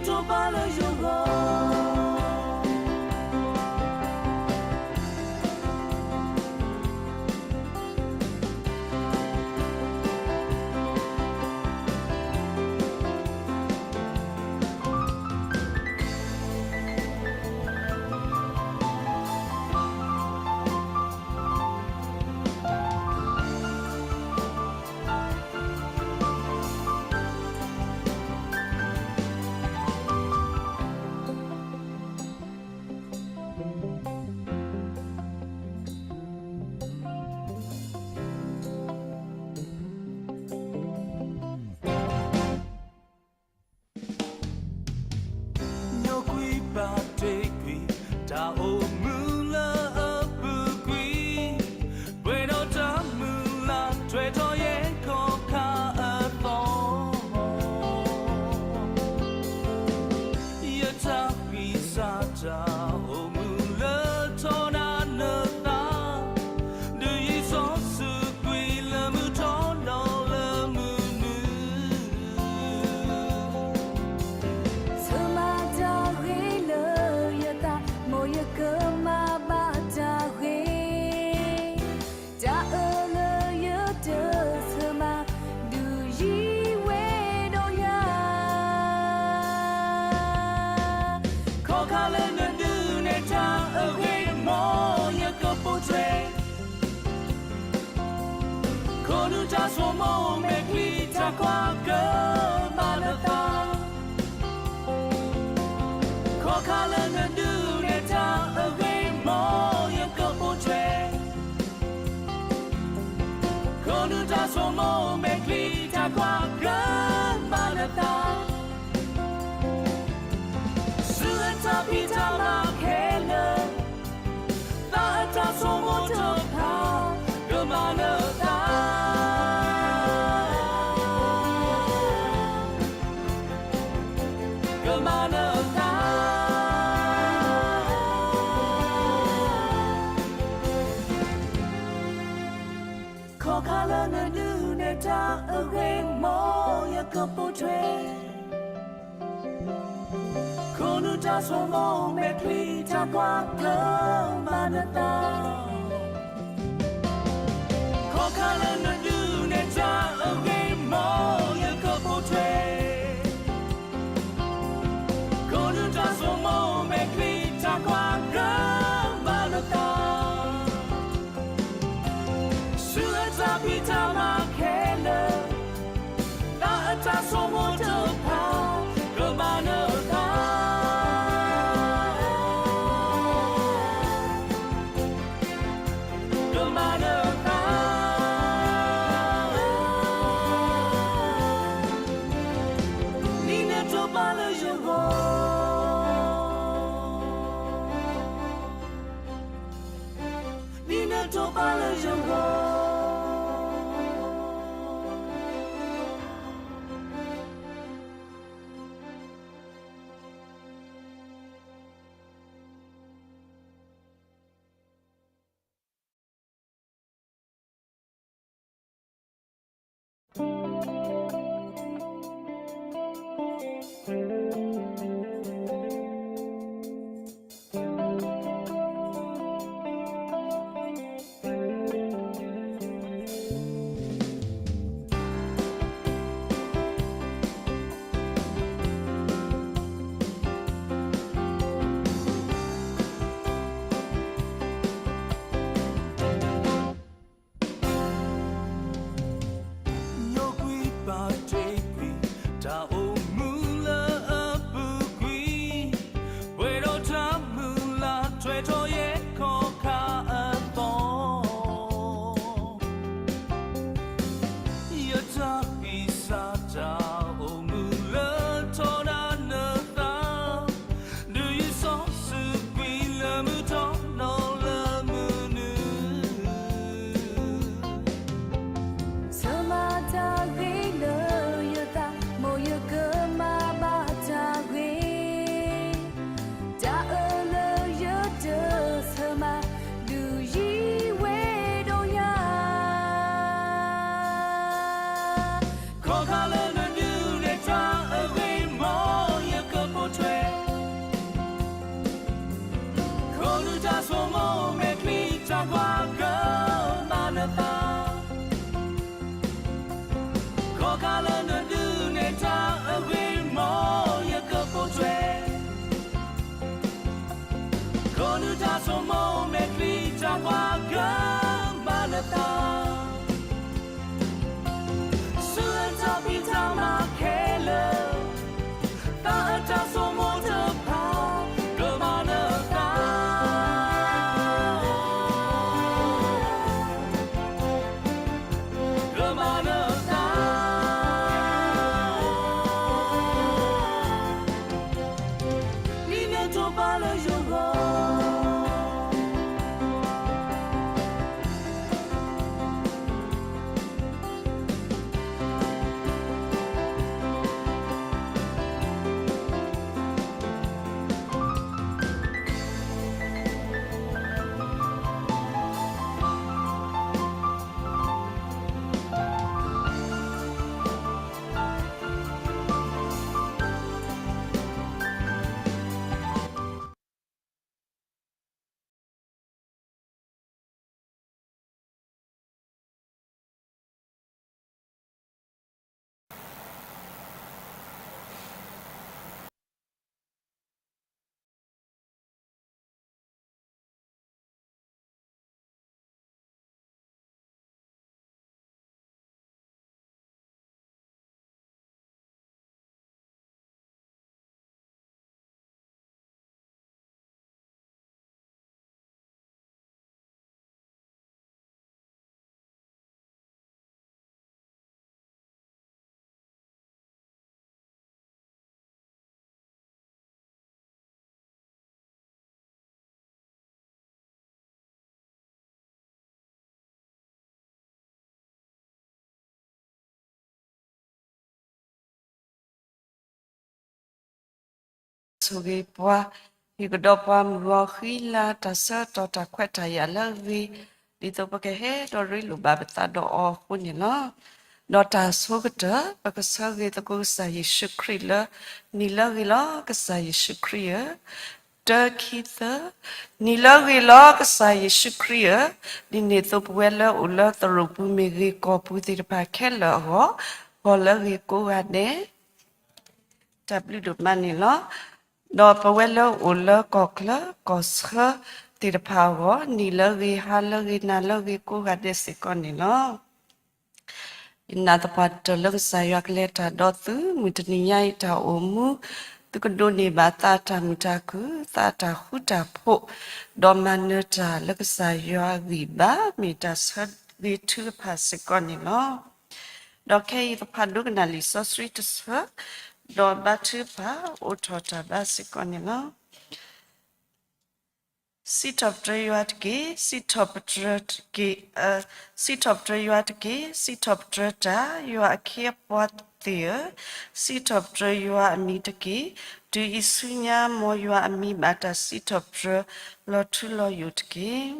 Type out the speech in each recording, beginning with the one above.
to bala yoga. Somo meklita kwa kemanata Kokala nandu neta away mo yakapotre Konuta somo meklita kwa kemanata Suata pita makele Tata somo toka kemanata Kokala na du neta away mo yakapotre Konuta somo meklita kwa kemanata Kokala na du neta away mo yakapotre Konuta somo meklita kwa kemanata Pita makele Taata somo topa kemanata Kemanata Nina to bala yogo Nina to bala yogo qua cơ mà nợ ta có cả lần nữa đưa nên ta ở bên mô ya cơ bộ tre có nữ ta số mô mẹ khi ta qua cơ mà nợ ta xưa ta bị ta mà khẽ lơ ta ở ta số mô thơ phá cơ mà nợ ta cơ mà nợ ta đi nên cho ba lời yêu gọi Sugi pua higodopa mwa khila ta sa to ta kweta ya lavi di to pake he do ri lu ba ta do o kuni no do ta sugata paka sagi to ko sa Yesu Krila ni lavi la ka sa Yesu Kriya ta kita ni lavi la ka sa Yesu Kriya di ne to pwela ula to rupu mi ri ko pu ti pa khela ho la ri ko ade W mani lo do pawelo ulo kokla kosha tirpawo ni lagi halagi na lagi ku gadesi koni lo inna tapat lag sayak leta dotu mutniya ita umu tukadoni bata ta mitaku ta huta po do manata lag saywa viba mita sad vitu pasikoni lo do kay tapat dugna li so street sa do batupa utota basikoni lo Sit of Drayatki, sit of Dratki, sit of Drayatki, sit of Drata, you are care what there, sit of Drayua Amitaki, do isunya mo you are me bata sit of Dra Lotulo Yutki.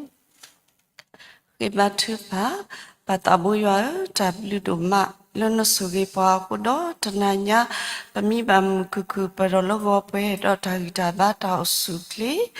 Ribatupa, patabuya, tabluduma, lonosugi pa kudo, tananya, pamibam kuku parologo pe dotagita bata osukli,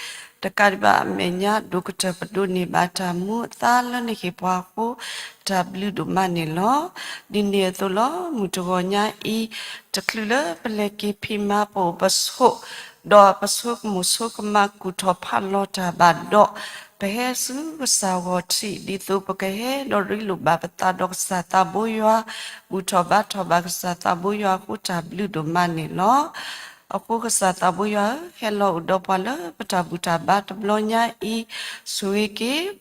takariba menya dukuta paduni bata mu, thalani hipaku, tabluduma nilo, dinietolo, mutugonya i, taklula, peleki pima po baso, do pasuk musuk makutopalota bado, Pehesu sawati di tu pakehe dori luba pata dok sata buya utoba toba sata buya kuta bludo mani lo aku kesata buya hello udopala pata buta bat blonya I suiki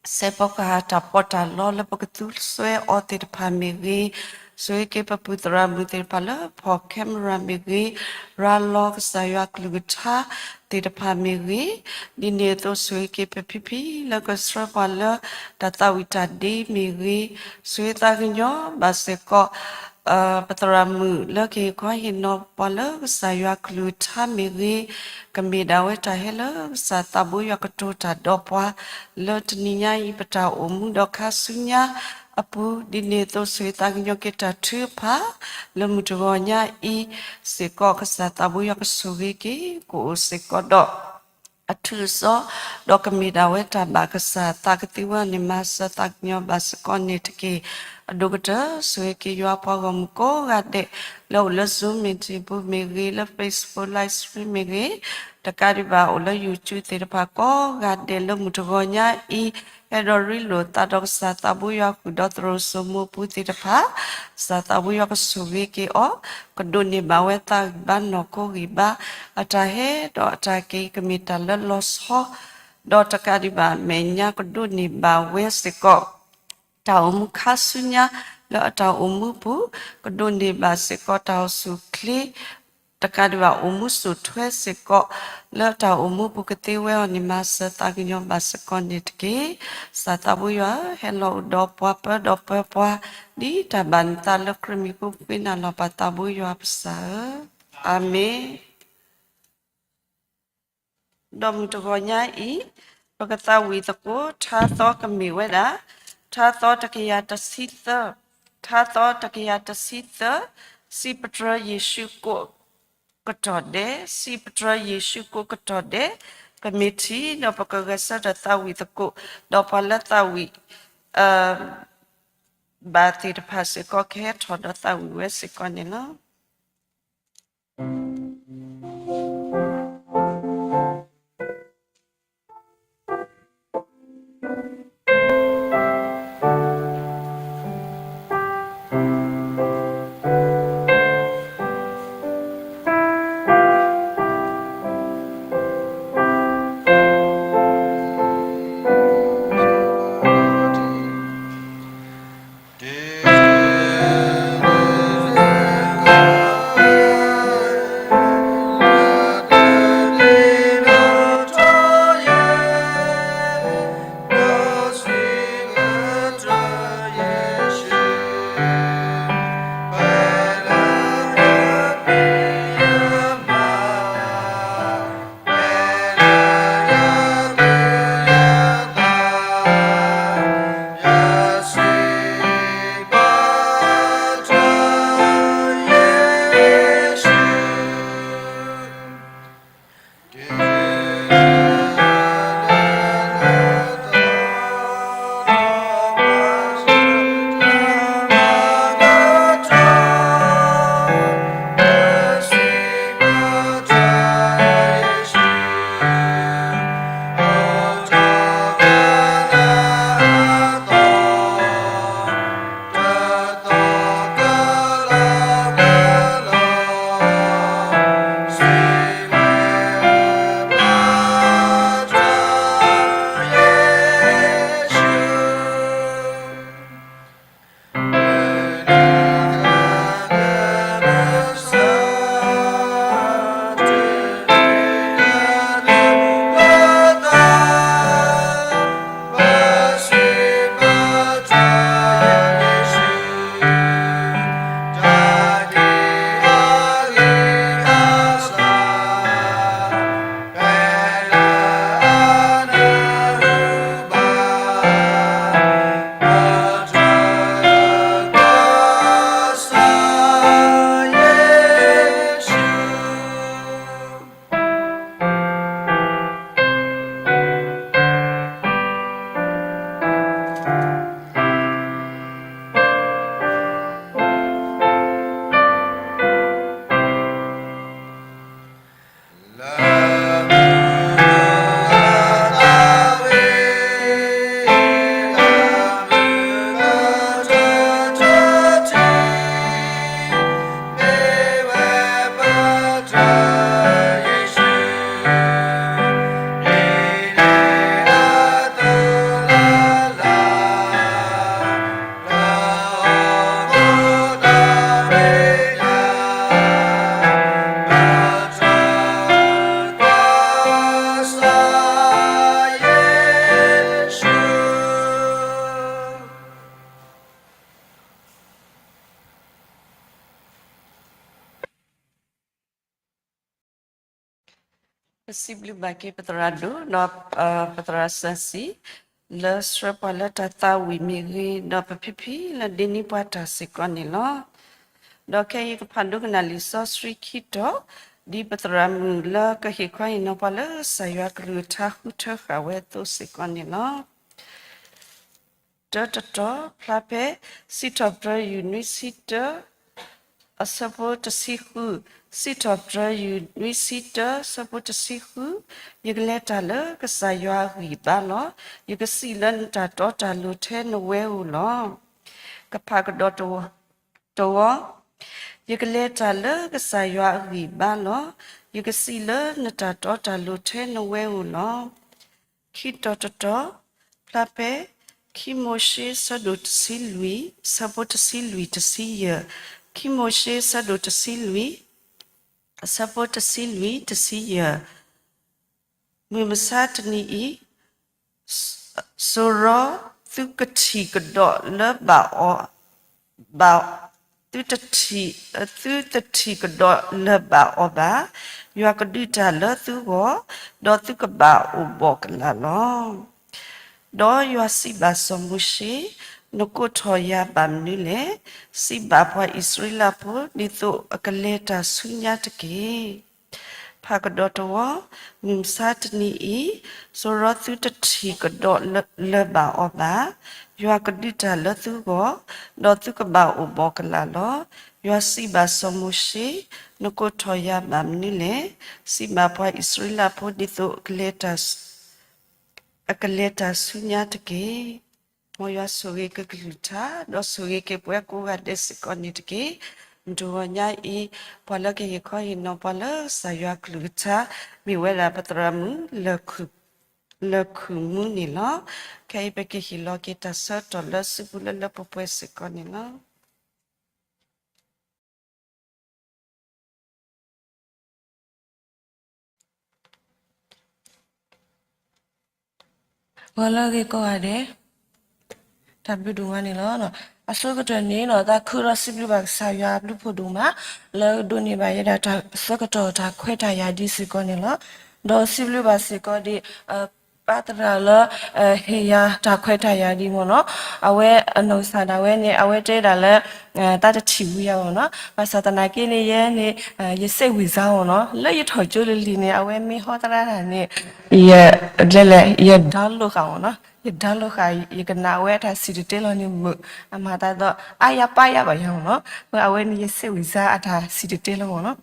sepoka hata pota lo le paketul sue otir pamiri suiki paputra butir pala po camera miri ralok sayak luguta tidak pamiri di neto suiki pepipi lagu serapala data witadi miri suita kinyo baseko pataramu lagi ko hino pala saya kluta miri kami dawe tahela sa tabu ya ketota dopwa lot ninya ipata dokasunya apu dineto suitang yo kita tupa lemutugonya I seko kesatabu ya kesuriki ku seko dok a tu so dokamida weta bakasa takatiwa ni masa taknyo baskone tiki adogata sueki yo apagam ko gade lo la zoom into bu megi la facebook live stream megi takari ba ola youtube te pa ko gade lo mutogonya I edori lo tadok sa tabu yo kudotro somu puti pa sa tabu yo sueki o kodoni ba weta banno ko riba atahe do atake kemita los ho do takari ba menya kodoni ba wesiko tau mukasunya lo tau umupu kodoni ba siko tau sukli takari ba umusu twe siko lo tau umupu ketewe oni masa taginyo ba siko nitki satabu ya hello do pwa di tabanta lo krimiku pina lo patabu ya psa amen dom to gonya I pagata wi tako tha to kami weda tha to takiyata sita tha to takiyata sita si patra yesu ko katode si patra yesu ko katode committee no pakagasa ta wi tako do palata wi ba ti de pase ko ke thoda ta wi wes ko ne no Possibly bagi peteradu no peterasasi le srapala tata wimiri no papipi la dini puata sikoni lo do kaya kepandu kenali so sri kito di patramu la ka hi kwai no pala saywa kru tha hu tha kawe to sikoni no to plape sitopra unisita support sihu sitopra unisita support sihu yigleta la ka saywa ri ba lo yigsilan ta to ta lu the no we u lo ka pa ka to Ygaleta le ka saywa ri ba lo ygasila na ta to ta lu the no we u lo ki to plape ki moshe sadot si lui sabot si lui te si ye ki moshe sadot si lui sabot si lui te si ye mi masat ni I soro tu ka ti ka do le ba tu ta ti ka do le ba o ba yo ka du ta le tu go do tu ka ba o bo ka la lo do yo si ba so mu shi no ko tho ya ba ni le si ba pwa israela po ni to akaleta sunya ta ke Pagadotawa, Mimsatni E, Sorothuta Chigadot Leba Oba, Yuakadita Lathugo, Dothukaba Ubokalalo, Yuasiba Somushi, Nokotoya Bamnile, Sibapa Israela Poditho Akaleta Sunyatake. Moya soge ke gluta do soge ke pue ko ga desikoni tike ndonya I pala ke ko no pala saya gluta mi wela patramu le kumu ni la kai pe ke hilo ke ta sa to la sibula la popue sikoni la wala ke ko ade tabi dunga ni lo no aso ko ni no da khura sibli ba sa ya blu pho du ma le do ni ba ya da ta so ko to ta khwe ta ya di si ko ni lo do sibli ba si ko di patra lo he ya ta khwe ta ya di mo no awe ano sa da we ni awe te da le ta ta chi wu ya mo no ba sa ta na ke ni ye ni ye se wi za mo no le ye tho jo le li ni awe mi ho ta ra ni ye le ye dal lo ka mo no ye dalo ka ye kana we ta si te lo ni mu amata do aya pa ya ba yo no ba we ni ye se wi za ata si te lo no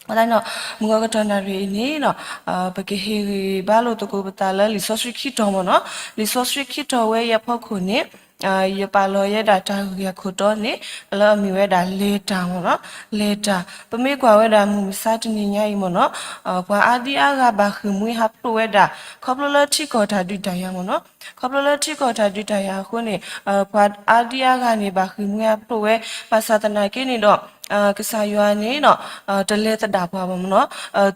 wala no mungo ko tona ri ni no pa ke he ba lo to ko ta la li so sri ki to mo no li so sri ki to we ya pho khu ni ye pa lo ye da ta ya khu to ni la mi we da le ta mo no le ta pa me kwa we da mu sa ti ni nya yi mo no kwa adi aga ba khu mu ha pro we da kho plo lo ti ko ta du ta ya mo no kho plo lo ti ko ta du ta ya khu ni kwa adi aga ni ba khu mu ha pro we pa sa ta na ke ni doကစားရွာနေနော်တလဲတတာပွားပါမနော်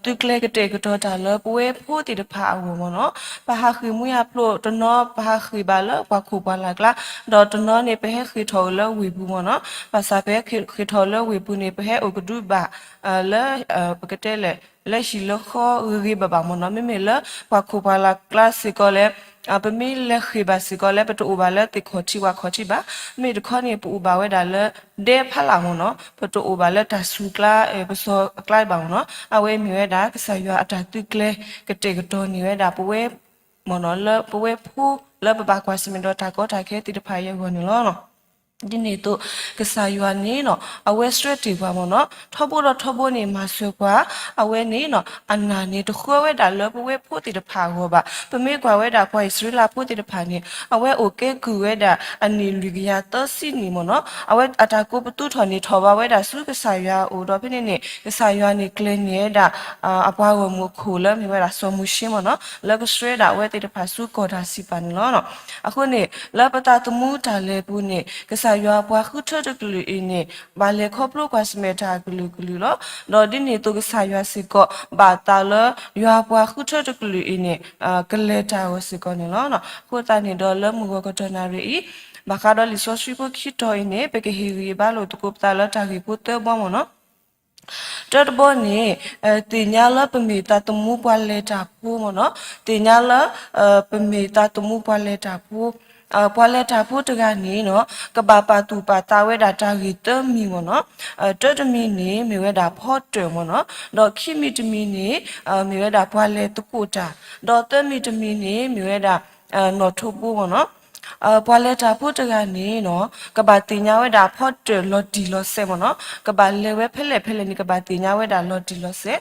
သူကလဲကတဲ့ကတော့တာလပွဲဖို့တိတဖာအဝမနော်ဘာဟာခိမူရပလို့တနောဘာခိပါလဘခုပါလာကလာတော့တနောနေပဲခိထောလဝေဘူးမနော်ဘာစာပဲခိထောလဝေဘူးနေပဲအိုကဒူဘာလဲပကတဲ့လဲရှိလခေါ်ရီဘဘာမနော်မေလဘခုပါလာကလစ်ကိုလဲပမီလခိဘစီကိုလဲပတူဘာလဲတိခေါချီဝါခေါချီဘာမေတခေါနေပူဘာဝဲဒါလဲဒေဖလာမနော်ပတူဘာလဲတဆူကလာပစောကလိုက်ပါမနော်အဝဲမြဲဒါကဆရွာအတာတုကလဲကတဲ့ကတော့နေဝဲဒါပဝဲမနော်လဲပဝဲဖူလဲပပကွာစမင်တော့တာကောတာခဲတိတဖာရဲဝင်လောနော်ဒီနေ့တော့ကစားရွာနေနော်အဝဲစထရက်တီပါမနော်ထဖို့နေမှာဆွဲကွာအဝဲနေနော်အနာနေတခွဲဝဲတာလောပဝဲဖို့တိတဖာဟောပါပမေကွာဝဲတာခွာစရလာဖို့တိတဖာနေအဝဲโอเคကူဝဲတာအနေလူကရတော့စီနေမနော်အဝဲအတာကိုပတူထော်နေထော်ပါဝဲတာစုကစားရွာအိုတော့ဖြစ်နေကစားရွာနေကလင်းနေတာအပွားဝမှုခိုလမြဝဲတာစောမှုရှင်းမနော်လောကစရတာဝဲတိတဖာစုကောတာစီပန်နော်အခုနေလပတာတမှုတာလေဘူးနေကစားရွာပွားခုထတကလူအင်းနေဘာလေခေါပလိုကွာစမေတာကလူလောတော့ဒီနေတော့ကစားရွာစီကောဘာတာလရွာပွားခုထတကလူအင်းနေကလေတာဝစီကောနေလောနော်ခုတာနေတော့လမှုကောကတနာရီဘာကတော့လီဆိုရှိဖို့ခိတော်နေပကေဟီရီဘာလို့တကုပတာလတာကြီးပုတ်တော့မနော်တဘောနေတင်ညာလပမေတာတမှုပွားလေတာပူမနော်တင်ညာလပမေတာတမှုပွားလေတာပူ ပွာလဲတာဖို့တကနေနော်ကဘာပါတူပါတာဝဲတာတာဂီတမီမနော်တော်တမီနေမြေဝဲတာဖော့တယ်မနော်တော့ခိမီတမီနေမြေဝဲတာပွာလဲတကူတာတော့တမီတမီနေမြေဝဲတာနော်ထုတ်ဖို့မနော်ပွာလဲတာဖို့တကနေနော်ကဘာတင်ညာဝဲတာဖော့တယ်လော်ဒီလော်ဆဲမနော်ကဘာလဲဝဲဖဲလဲနေကဘာတင်ညာဝဲတာလော်ဒီလော်ဆဲ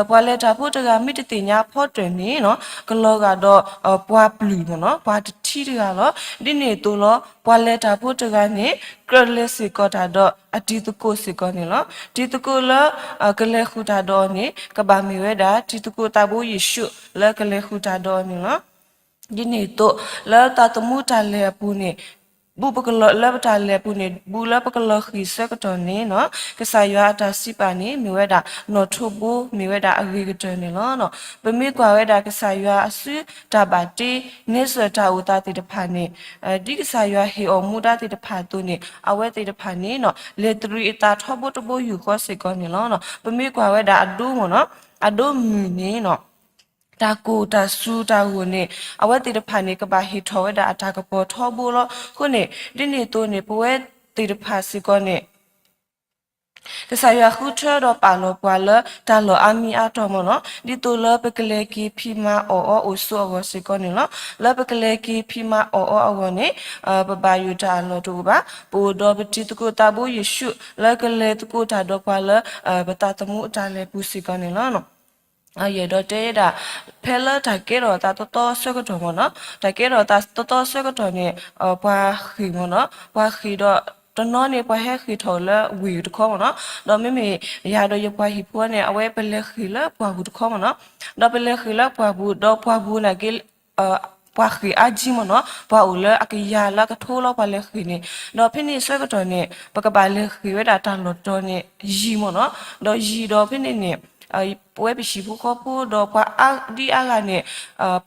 ပွာလဲတာဖို့တကမိတတင်ညာဖော့တယ်နေနော်ကလောကတော့ပွာပလူမနော်ပွာတတီတကတော့ဒီနေတူလောပွာလဲတာဖို့တကနေကရလက်စီကောတာတော့အတီတကိုစီကောနေလောတီတကိုလကလဲခူတာတော့နေကဘာမီဝဲတာတီတကိုတာဘူးယေရှုလကလဲခူတာတော့နေလောဒီနေ့တော့လာတာတမှုတလဲပူနေဘူပကလလဘတာလဲပူနေဘူလပကလခိစကတော့နေနော်ကဆာယတာစီပါနေမြဝဲတာနော်ထုဘူမြဝဲတာအဂီကတနေလောနော်ပမေကွာဝဲတာကဆာယအစုတာပါတီနေစတာဥတာတိတဖာနေဒီကဆာယဟေအမှုတာတိတဖာတူနေအဝဲတိတဖာနေနော်လေတရီအတာထဘတဘယူခောစေကောနေလောနော်ပမေကွာဝဲတာအဒူးမနော်အဒူးမီနေနော်တာကိုတာဆူတာကိုနေအဝဲတိတဖာနေကဘာဟီထောဝဲတာအတာကပေါ်ထောဘူးလို့ခုနေဒီနေတိုးနေပွဲတိတဖာစီကောနေကစားရခုထတော့ပါလို့ပွာလတာလို့အမီအတော်မနော်ဒီတိုလပကလေကီဖီမာအောအိုဆိုဝစီကောနေနော်လပကလေကီဖီမာအောအောနေပပယူတာလို့တူပါပူတော့ပတိတကိုတာဘူးယေရှုလကလေတကိုတာတော့ပွာလပတာတမှုအတာလေပူစီကောနေနော်ရတော့တဲ့တာဖဲလာတကဲတော့တာတော်ဆွဲကတော့မနော်တကဲတော့တာတော်ဆွဲကတော့နေပွာခီမနော်ပွာခီတော့တနော်နေပွားဟဲခီထော်လာဝီတခေါမနော်တော့မေမေရတော့ရပွားဟီပွားနေအဝဲပလက်ခီလာပွားဘူးတခေါမနော်တော့ပလက်ခီလာပွားဘူးတော့ပွားဘူးနာကဲပွားခီအဂျီမနော်ပွားဦးလာအကရလာကထိုးလောက်ပလက်ခီနေတော့ဖိနေဆွဲကတော့နေပကပါလက်ခီဝဲတာတလို့တော့နေရီမနော်တော့ရီတော့ဖိနေနေပွဲပရှိဖို့ခေါ်ဖို့တော့ကွာဒီအားကနေ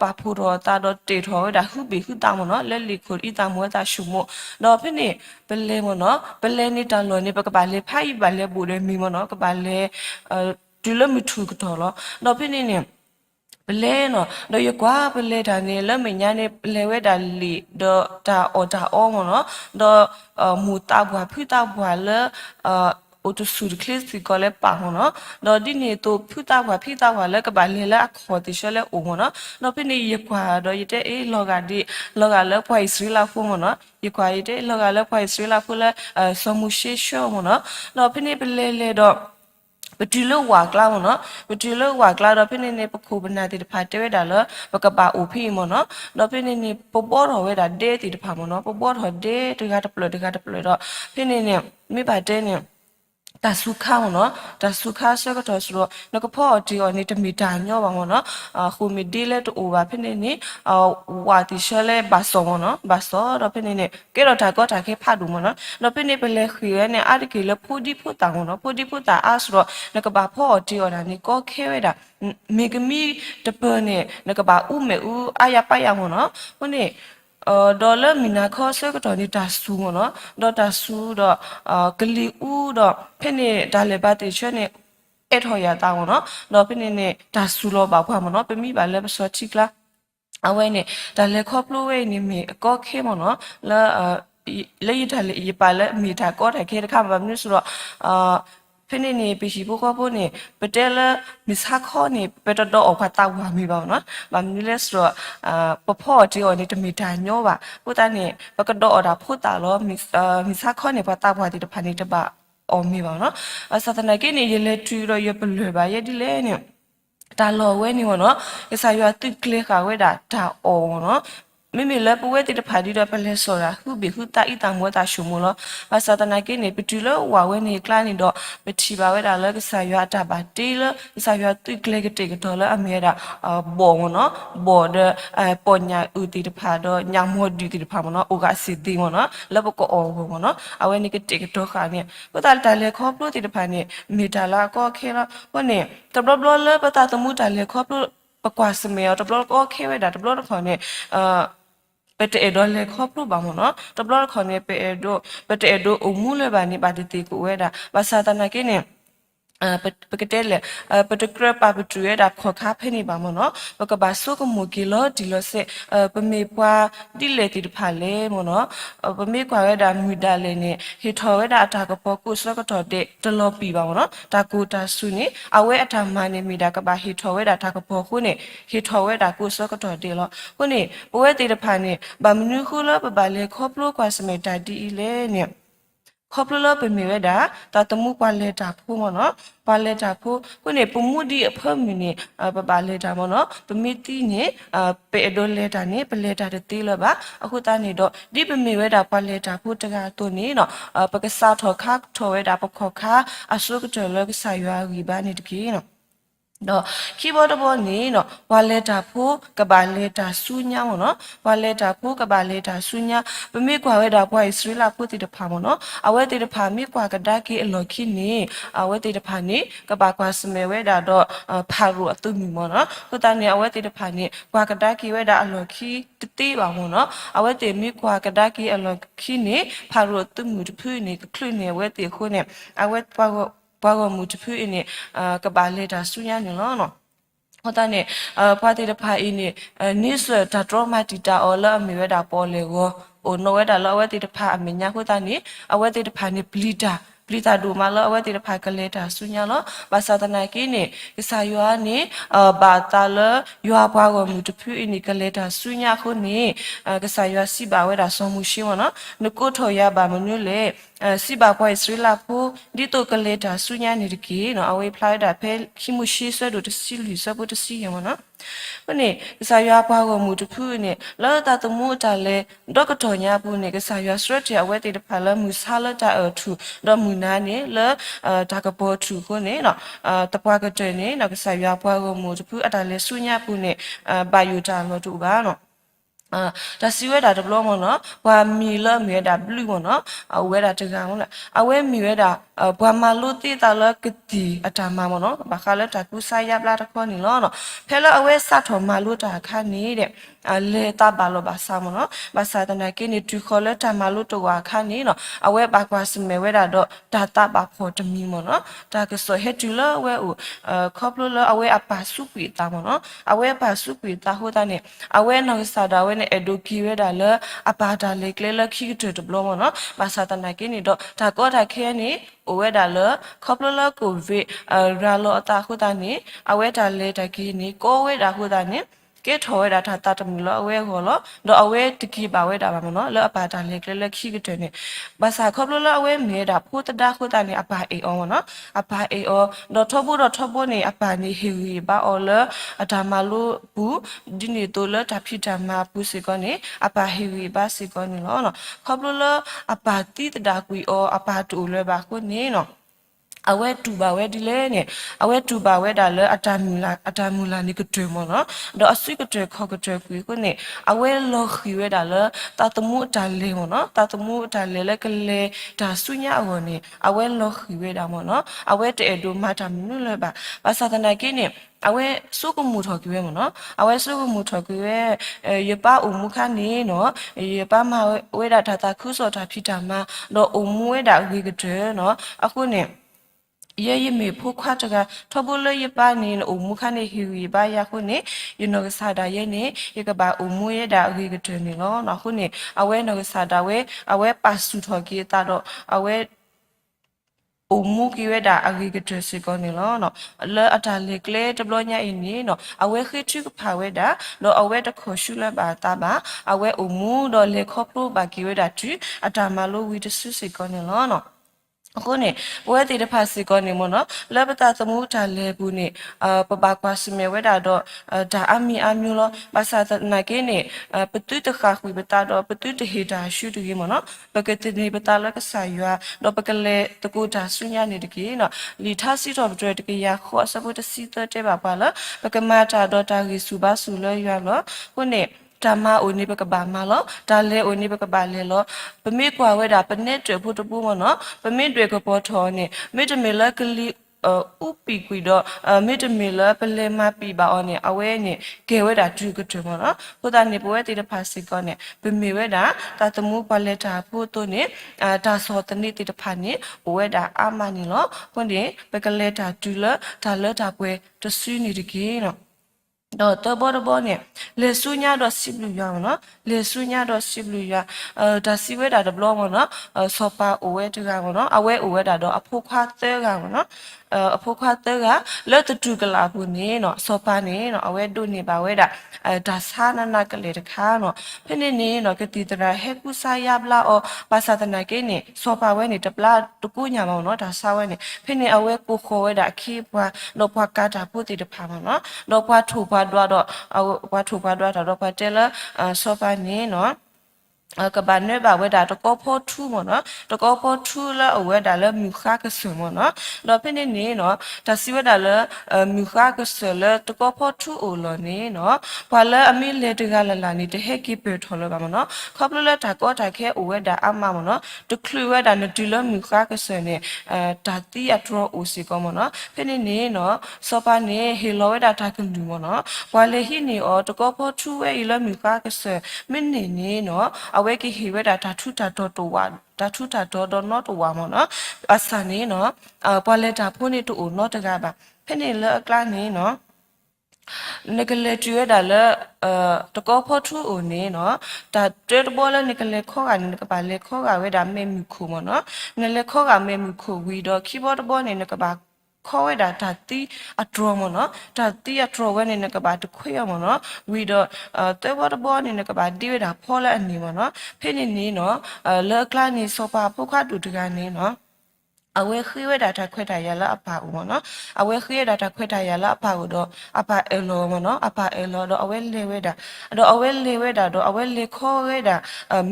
ပါဖို့တော့တာတော့တေထော်ဒါဟုဘီဟုတာမနော်လက်လီခုဤတာမွေးတာရှုမို့တော့ဖိနေပလဲမနော်ပလဲနေတာလောနေပကပါလေဖိုင်ပါလေဘူရမီမနော်ကပါလေဒူလမီထူကတော့တော့ဖိနေနေပလဲနော်တော့ရကွာပလဲတာနေလက်မညာနေပလဲဝဲတာလီတော့တာအော်တာအောမနော်တော့မူတာဘွာဖူတာဘွာလဲအိုတဆူကလစ်စီကလည်းပါမနော်တော့ဒီနေတော့ဖူတာဘွာဖိတာဘွာလဲကပါလေလာခေါ်တိရှလဲအိုမနော်တော့ဖိနေရကွာတော့ရတဲ့အေးလောကဒီလောကလဲဖွိုင်စရီလာဖုံမနော်ရကွာရတဲ့လောကလဲဖွိုင်စရီလာဖုလဲဆမှုရှိရှောမနော်တော့ဖိနေပလဲလေတော့ပတိလဝါကလာမနော်ပတိလဝါကလာတော့ဖိနေနေပခုပနာတိတဖာတဲဝဲတာလပကပါအိုဖိမနော်တော့ဖိနေနေပပေါ်တော်ဝဲတာဒဲတိတဖာမနော်ပပေါ်တော်ဒဲတကတပလတော့ဖိနေနေမိပါတဲနေတာစုခါမနော်တာစုခါဆက်ကတော့ဆိုတော့ငကဖော့ဒီအော်နေတမီတာညောပါမနော်ခုမီဒီလက်တူပါဖိနေနေဝါတီရှဲလဲဘာစောမနော်ဘာစောတော့ဖိနေနေကဲတော့တာကောတာခဲဖတ်ดูမနော်တော့ဖိနေပလဲခီရဲနေအတကီလဲဖူဒီဖူတာမနော်ဖူဒီဖူတာအဆိုတော့ငကဘာဖော့ဒီအော်ဒါနေကောခဲဝဲတာမေကမီတပနေငကဘာဥမေဥအာရပါရမနော်ဟိုနေဒေါ်လာမီနာခေါ်ဆက်ကတော့နေတာဆူမနော်ဒေါ်တာဆူတော့ကလီဦးတော့ဖက်နေဒါလေပါတေချွနေအဲ့ထော်ရတာမနော်တော့ဖက်နေနေတာဆူလို့ပါခွာမနော်ပမိပါလဲပစောချိကလာအဝဲနေဒါလေခေါပလို့ဝဲနေမီအကောခဲမနော်လာလေရထားလေရပါလဲမီတာကောတဲ့ခဲတခါဘာမျိုးဆိုတော့ဖိနေနေပရှိဖို့ခေါ်ဖို့နေပတဲလမစ်ဟာခေါနေပတတော့အခါတောက်ပါမိပါနော်ဗာမီလဲဆိုတော့ပဖော့တီော်နေတမီတာညောပါပုတနေပကတော့အော်ဒါဖို့တာလောမစ်ဟာခေါနေပတာဘွားတီတဖာနေတပါအော်မိပါနော်စသနာကနေရလေထူတော့ရပလွယ်ပါရဒီလဲနေတာလော်ဝဲနေပါနော်အစာရတိကလေခါဝဲတာဒါအော်နော်မိမိလည်းပဝဲတိတဖာဒီတော့ပလဲဆိုတာဟုဘီဟုတာဤတမွေတာရှုမလို့ဘာသာတနာကိနေပတူလဝါဝဲနေကလာနေတော့ပတိပါဝဲတာလည်းကဆာရတာပါတီလဆာရတိကလေကတိကတော့လည်းအမေတာဘောနော်ဘောဒပညာဥတီတဖာတော့ညမောဒီတီတဖာမနော်အိုကစီတီမနော်လဘကောအောမနော်အဝဲနေကတိကတော့ခါနေပတတလည်းခေါပလို့တီတဖာနေမီတာလာကောခဲတော့ဟိုနေတဘလလည်းပတတမှုတလည်းခေါပလို့ပကွာစမေတဘလကောခဲဝဲတာတဘလခေါနေပတေအဒိုလေခေါပလို့ပါမနော်တဘလခေါနေပေအဒိုပတေအဒိုအမှုလေပါနေပါတီကိုဝဲတာဘာသာတနာကိနေ ปกติเลยปกติปาปจุยดับขอค้าเพนี่บางมันเนาะปกบาสุกมุกิโลดิโลเซปเมปวาดิเลติดผาเลมันเนาะปเมกว่าเวดามีดาเลเนี่ยฮิทอเวดาตากปอกุสก็ตอเดตลอปีบางเนาะตากูตาสุนี่เอาเวอตามาเนี่ยมีดากบาฮิทอเวดาตากปอคุเนี่ยฮิทอเวดากุสก็ตอเดลคุนี่ปเวติดผาเนี่ยบามินุคุลปบาเลครบลูกกว่าสมัยตาดีเลเนี่ยครบลเป็นมีเวดาตาตมูปาเลตาพูมเนาะปาเลตาพูก็เนี่ยปมูดีเพิ่มมีเนี่ยปาเลตามเนาะปมีตีเนี่ยเปโดเลตาเนี่ยเปเลตาเดตีเลยบะအခုตาเนี่ยดอดีเป็นมีเวดาปาเลตาพูตะกาตัวนี้เนาะปกษาทอคักทอเวดาปกขอคาอสุกเจริญก็สายาวีบานี่ตะกี้เนาะတော့คีย์บอร์ดบอนี่เนาะวาเลตาพูกบาเลตาซูญาเนาะวาเลตาพูกบาเลตาซูญาปมีกว่าเวดาปวยอิสราเอลพูติดพาเนาะเอาเวติดพามีกว่ากะดากีอลอคินี่เอาเวติดพานี่กบากว่าสเมเวดาดอพารุอตุมีมเนาะก็ตาเนี่ยเอาเวติดพานี่กว่ากะดากีเวดาอลอคิติติบามเนาะเอาเวติมีกว่ากะดากีอลอคินี่พารุอตุมีทุพื้นี่ก็คลื่นเนี่ยเวติคู่เนี่ยเอาเวปวมุทุพื้นี่กบาเลตาซูญาเนี่ยเนาะဟောတာနေပွားတဲ့ဖာအင်းနေနိစတာဒရမတီတာအော်လာမီဝဲတာပေါ်လေကိုအိုနိုဝဲတာလောဝဲတဲ့ဖာအမညာဟောတာနေအဝဲတဲ့ဖာနေပလီတာဒူမာလောအဝဲတဲ့ဖာကလေးတာဆုညာလောဘာသာတနာကင်းနေကစားရွာနေဘာတာလရွာပွားကိုမြူတဖြူအင်းနေကလေးတာဆုညာခုနေကစားရွာစီပါဝဲတာဆောမှုရှိဝနော်နကိုထော်ရပါမနုလေစီပါပွားစရလာဖူဒီတိုကလေးတာဆုညာနေတကီနော်အဝဲဖလိုက်တာဖဲခိမှုရှိဆွဲတို့တစီလူဆွဲဖို့တစီရမနော်ဘယ်နေကစားရွာပွားကိုမြူတဖြူနေလောတာတမှုတာလေဒေါကတော်ညာဘူးနေကစားရွာစရတဲ့ဝဲတဲ့ဖာလမူဆာလတာထူတော့မူနာနေလေတာကပေါ်ထူခုနေနော်တပွားကတဲ့နေနောက်ကစားရွာပွားကိုမြူတဖြူအတာလေဆုညာဘူးနေဘိုင်ယိုတာလို့တူပါနော်ဒါစီဝဲတာဒဘလမနော်ဘွာမီလမီဒါဘလူးမနော်အဝဲတာတကံမလားအဝဲမီဝဲတာဘွာမလို့တိတာလကတိအတာမမနော်ဘာခါလက်တာကူဆိုင်ရပလာတခေါနီလောနော်ဖဲလအဝဲစထော်မလို့တာခါနေတဲ့လေတာဘာလို့ဘာစာမနော်ဘာစာတနာကိနေတူခေါ်လက်တာမလို့တော့ခါနေနော်အဝဲဘာကွာစမဲဝဲတာတော့ဒါတာဘာဖို့တမီမနော်ဒါကဆိုဟက်တူလဝဲဦးခေါပလလအဝဲအပါစုပီတာမနော်အဝဲပါစုပီတာဟိုတာနေအဝဲနော်စာဒါဝဲနေအဒိုကီဝဲတာလအပါတာလေကလေလခိတူတဘလမနော်ဘာစာတနာကိနေတော့ဒါကောတာခဲနေအဝဲတာလခေါပလလကိုဝေရာလောတာဟိုတာနေအဝဲတာလေတကီနေကိုဝဲတာဟိုတာနေကဲထော်ရတာတာတမီလောအဝဲခေါ်လောတော့အဝဲတကီပါဝဲတာပါမနော်လောအပါတာလေကလေခိကတဲ့နေဘာသာခေါပလလောအဝဲမဲတာဖိုးတဒါခိုတာနေအပါအေအောမနော်အပါအေအောတော့ထဖို့နေအပါနေဟီဝီဘာအော်လအတာမလို့ဘူးဒီနေတော့လတာဖိတာမာပူစီကောနေအပါဟီဝီဘာစီကောနေလောနော်ခေါပလလောအပါတိတဒါကွီအောအပါတူလဲပါခုနေနော်အဝဲတူပါဝဲဒီလဲနဲ့အဝဲတူပါဝဲဒါလဲအတာမူလာနေကတွဲမနော်တော့အစွိကတွဲခေါကတွဲကွေကိုနေအဝဲလောခီဝဲဒါလဲတာတမှုတာလဲမနော်တာတမှုတာလဲလဲကလေဒါဆုညာအဝနေအဝဲလောခီဝဲဒါမနော်အဝဲတဲ့ဒိုမာတာမနုလဲပါဘာသာတနာကိနေအဝဲစုကမှုထော်ကွေမနော်အဝဲစုကမှုထော်ကွေရပါအုံမခနေနော်ရပါမဝဲဒါတာခုစောတာဖြစ်တာမှာတော့အုံမဝဲဒါဝေကတွဲနော်အခုနေye me phokha taga thobolo ye pa ni o mukha ne hi ba ya khu ne you know sa da ye ne ye ka ba o mu ye da agi ka tne lo na khu ne awe no sa da we awe pa su tho ki ta do awe o mu ki we da agi ka tne si ko ni lo no le ata le kle tblo nya in ni no awe khi chu ka pha we da no awe ta kho shu la ba ta ba awe o mu do le kho pro ba ki we da tu ata ma lo wi de su si ko ni lo noအခုနေဘဝတည်တဲ့ဖာစီကောနေမနော်လဘတာသမုတာလေဘူးနေပပကွာစမေဝဲတာတော့ဒါအမီအမျိုးလောဘာသာတနာကိနေပတုတခါခွေပတာတော့ပတုတဟေတာရှုတူကြီးမနော်ပကတိနေပတာလကဆာရွာတော့ပကလေတကူတာဆုညာနေတကြီးနော်လီထစီတော့တွဲတကရခေါ်စပုတစီတဲ့ပါပါလားပကမာတာတော့တာကြီးစုပါစုလဲရွာလောခုနေတမအိုနေပကဘာမလောဒါလဲအိုနေပကဘာလဲလောပမေကွာဝဲတာပနဲ့တွေ့ဖို့တပူးမနော်ပမေတွေ့ကပေါ်ထောနေမေတမေလကလီ ဥပီကွီတော့မိတမီလာပလဲမပီပါအောနေအဝဲနေကေဝဲတာတူကတူမနော်ကိုတာနေပွဲတိတဖာစီကောနေပမီဝဲတာတာတမှုပလက်တာဖို့တော့နေတာစောတနေတိတဖာနေဝဲတာအာမနီလောပွန်ဒီပကလက်တာတူလတာလတာပွဲတဆူနေတကြီးနော်တော့ဘောเนี่ยလေဆုညာတော့စီဘလူရအောင်နော်လေဆုညာတော့စီဘလူရဒါစီဝဲတာတော့ဘလောမနော်စောပါအိုဝဲတူကမနော်အဝဲအိုဝဲတာတော့အဖို့ခွားသဲကမနော်အဖို့ခွားသဲကလောတတူကလာဘူးနေနော်စောပါနေနော်အဝဲတို့နေပါဝဲတာဒါစာနာကလေးတခါနော်ဖင်းနေနော်ကတိတရာဟဲကူစာယဘလာအောပါစာတနာကေနေစောပါဝဲနေတပလာတကူညာမောင်နော်ဒါစာဝဲနေဖင်းနေအဝဲကိုခေါ်ဝဲတာခေပွားလောပွားကာတာပုတိတဖာမောင်နော်လောပွားထူပွားတော့ဘာထူပွားတော့တော့ပါတဲလာစောပါနေနော်ကဘာနေပါဝဲတာတကောဖို့ထူမနော်တကောဖို့ထူလာအဝဲတာလဲမြူခါကဆမနော်တော့ဖင်းနေနော်ဒါစီဝဲတာလဲမြူခါကဆလဲတကောဖို့ထူအိုလောနေနော်ဘာလဲအမီလေတကလာနေတဟက်ကီပေထော်လောပါမနော်ခေါပလလဲတာကောတာခဲအဝဲတာအမမနော်တခလူဝဲတာနတူလမြူခါကဆနေတာတီအထရောအိုစီကောမနော်ဖင်းနေနော်စောပါနေဟီလောဝဲတာတာကလူမနော်ဘာလဲဟီနေအောတကောဖို့ထူဝဲလမြူခါကဆမင်းနေနော်အဝဲကဟိဝဲတာထူတာတော့ဝါတာထူတာတော့not ဝါမနော်အစနေနော်ပွာလက်တာဖုန်နေတူ not တကပါဖနေလကလာနေနော်နကလေကျွေးတာလဲတကောဖို့ထူအိုနေနော်ဒါတဲတဘောလဲနကလေခေါ်ကနေကပါလေခေါ်ကဝဲတာမဲမြခုမနော်နလေခေါ်ကမဲမြခုဝီတော့ keyboard ဘောနေနကပါခေါ်ဝဲတာဒါတီအဒရမနော်ဒါတီအဒရဝဲနေကပါတခွေရမနော်ဝီတော့တဲဘောတဘောနေကပါတီဝဲတာဖောလဲအနေမနော်ဖိနေနော်လောကလာနေစောပါဖုခတူတကနေနော်အဝဲခွေးဝဲတာထခွဲတာရလာအပါဦးမနော်အဝဲခွေးတာထခွဲတာရလာအပါဦးတော့အပါအလောမနော်အပါအလောတော့အဝဲလေဝဲတာတော့အဝဲလေဝဲတာတော့အဝဲလေခေါ်ဝဲတာ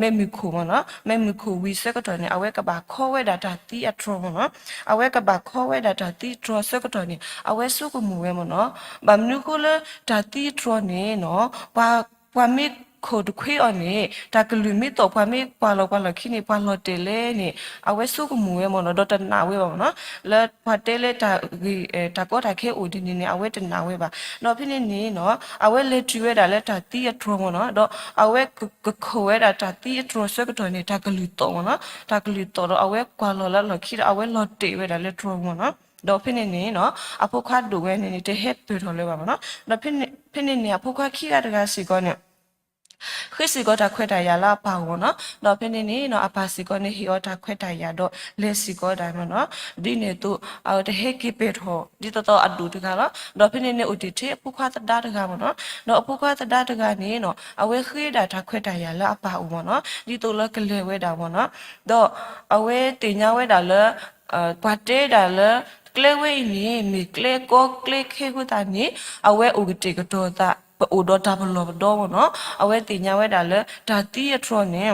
မဲမီခုမနော်မဲမီခုဝီစကတော့နေအဝဲကပါခေါ်ဝဲတာဒါတီအထရမနော်အဝဲကပါခေါ်ဝဲတာဒါတီထရစကတော့နေအဝဲစုကမူဝဲမနော်ဗမ်နုကိုလဒါတီထရနေနော်ပွာမီခိုဒခွေအနေတာကလူမီတော့ပွားမီပွာလောခိနေပွာလောတေလေနေအဝဲစုကမူဝဲမနော်ဒေါ်တနာဝဲပါမနော်လဲပွာတေလေတာကောတာခဲအိုဒီနေအဝဲတနာဝဲပါတော့ဖိနေနော်အဝဲလေတူဝဲတာလဲတာတီအထရမနော်တော့အဝဲကခိုဝဲတာတီအထရစကတော့နေတာကလူတော့မနော်တာကလူတော့အဝဲကွာလောလခိအဝဲလောတေဝဲတာလဲထရမနော်တော့ဖိနေနော်အဖို့ခါဒူဝဲနေတဲ့ဟက်ပြေထော်လဲပါမနော်တော့ဖိနေအဖို့ခါခိရတကစီကောနေခရစ်စီကတာခွဲတာရလာပါဝနော်တော့ဖင်းနေနော်အပါစီကနေဟီောတာခွဲတာရတော့လက်စီကတိုင်းမနော်ဒီနေတူအော်တဟေကိပေထောဒီတော့အဒူတကလားတော့ဖင်းနေဦးတီတေပုခွာတဒါတကမနော်တော့အပုခွာတဒါတကနေနော်အဝဲခေတာတာခွဲတာရလာအပါဦးမနော်ဒီတော့လကလေဝဲတာမနော်တော့အဝဲတင်ညာဝဲတာလပတ်တေးတာလကလေဝဲနေမီကလေကိုကလေခေခုတာနေအဝဲဦးတီကတော့တာအိုဒတာဘလောတော့နော်အဝဲတင်ညာဝဲတာလဲဒါတီရထရနေ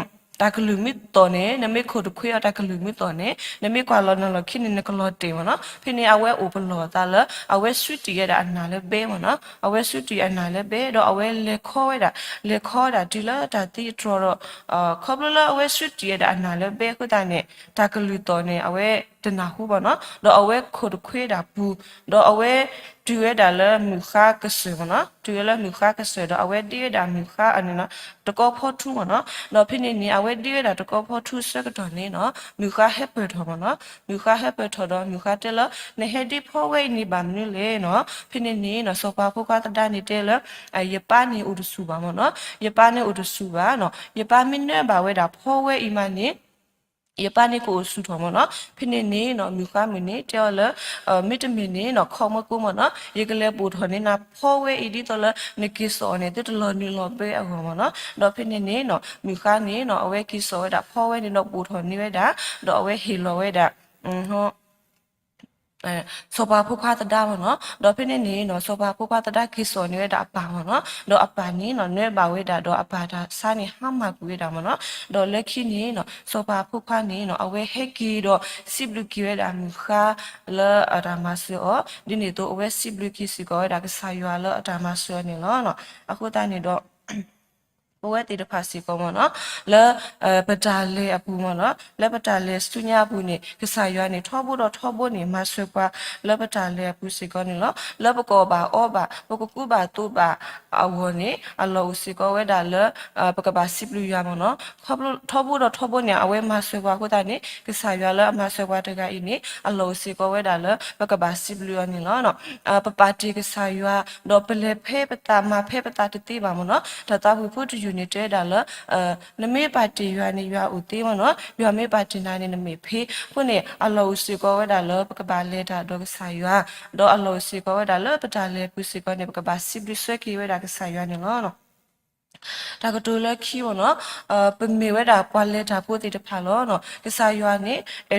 တာကလူမီတော်နေနမေခိုတခွေတာကလူမီတော်နေနမေကွာလောနော်ခိနေကလောတေမနော်ဖိနေအဝဲအိုပလောတာလဲအဝဲဆွတီရတာအနာလဲဘေးမနော်အဝဲဆွတီအနာလဲဘေးတော့အဝဲလေခေါ်ဝဲတာလေခေါ်တာဒီလာတာတီထရတော့ခေါပလအဝဲဆွတီရတာအနာလဲဘေးခုတာနေတာကလူတော်နေအဝဲတနာဟုပါနော်တော့အဝဲခိုတခွေတာဘူးတော့အဝဲတူရတာလဲမြခါကဆမနော်တူရလဲမြခါကဆတော့အဝဲတီရတာမြခါအနေနော်တကောဖို့ထူမနော်တော့ဖိနေအဝဲတီရတာတကောဖို့ထူစကတော့နေနော်မြခါဟက်ပထောမနော်မြခါဟက်ပထောတော့မြခါတဲလနေဟဒီဖိုဝဲနေပါမနလေနော်ဖိနေနော်စောပါဖို့ကတဒနေတဲလယပနေဥဒစုပါမနော်ယပနေဥဒစုပါနော်ယပမင်းနဲ့ပါဝဲတာဖိုဝဲအီမနေယပနိကိုဆူထော်မနော်ဖိနေနော်မြူခါမနေတဲလမီတမီနေနော်ခေါမကူမနော်ရေကလေးပူထော်နေနာဖောဝဲအီဒီတော်လနေကိစောနေတလနီလောပဲအခေါ်မနော်တော့ဖိနေနော်မြူခါနေနော်အဝဲကိစောဒါဖောဝဲနေတော့ပူထော်နေဝဲတာတော့အဝဲဟီလောဝဲတာဟောစောပါဖုခါတဒါမနော်တော့ဖိနေနော်စောပါဖုခါတဒါကိစောနေဝဲတာအပါမနော်တော့အပါနေနော်နဲပါဝဲတာတော့အပါတာစာနေဟာမကူဝဲတာမနော်တော့လက်ခိနေနော်စောပါဖုခါနေနော်အဝဲဟက်ကီတော့စိဘလူကီဝဲတာမြခါလာအတာမဆောဒီနေတော့အဝဲစိဘလူကီစီကောဒါကဆာယွာလာအတာမဆောနေနော်အခုတိုင်းနေတော့ ဘဝတေတဖာစီကောမနော်လဲပတာလေအပူမနော်လဲပတာလေစတူညာဘူးနေကစားရွာနေထောဖို့တော့ထောဖို့နေမဆွဲပွားလဲပတာလေအပူစီကောနေနော်လဲပကောပါအောပါပကကူပါတူပါအဝနေအလောစီကောဝဲတာလဲပကပါစီပလူရွာမနော်ထောဖို့တော့ထောဖို့နေအဝဲမဆွဲပွားကိုတာနေကစားရွာလဲမဆွဲပွားတကအိနေအလောစီကောဝဲတာလဲပကပါစီပလူရွာနေနော်ပပတီကစားရွာတော့ပလေဖဲပတာမဖဲပတာတတိပါမနော်ဒါတာဘူးဖို့တူယူနေတဲ့ဒါလဲနမေပါတီရွာနေရွာဦးသေးမနော်ရွာမေပါတီနိုင်နေနမေဖေးခုနေအလောစီကောဝဲတာလဲပကပါလေတာတော့ကစားရွာတော့အလောစီကောဝဲတာလဲပတာလေပူစီကောနေပကပါစီပလူဆွဲကီဝဲတာကစားရွာနေနော်ဒါကတူလက်ခီးပေါ့နော်ပမေဝဲတာပွာလဲတာပို့တိတဖာလောနော်ကစားရွာနေ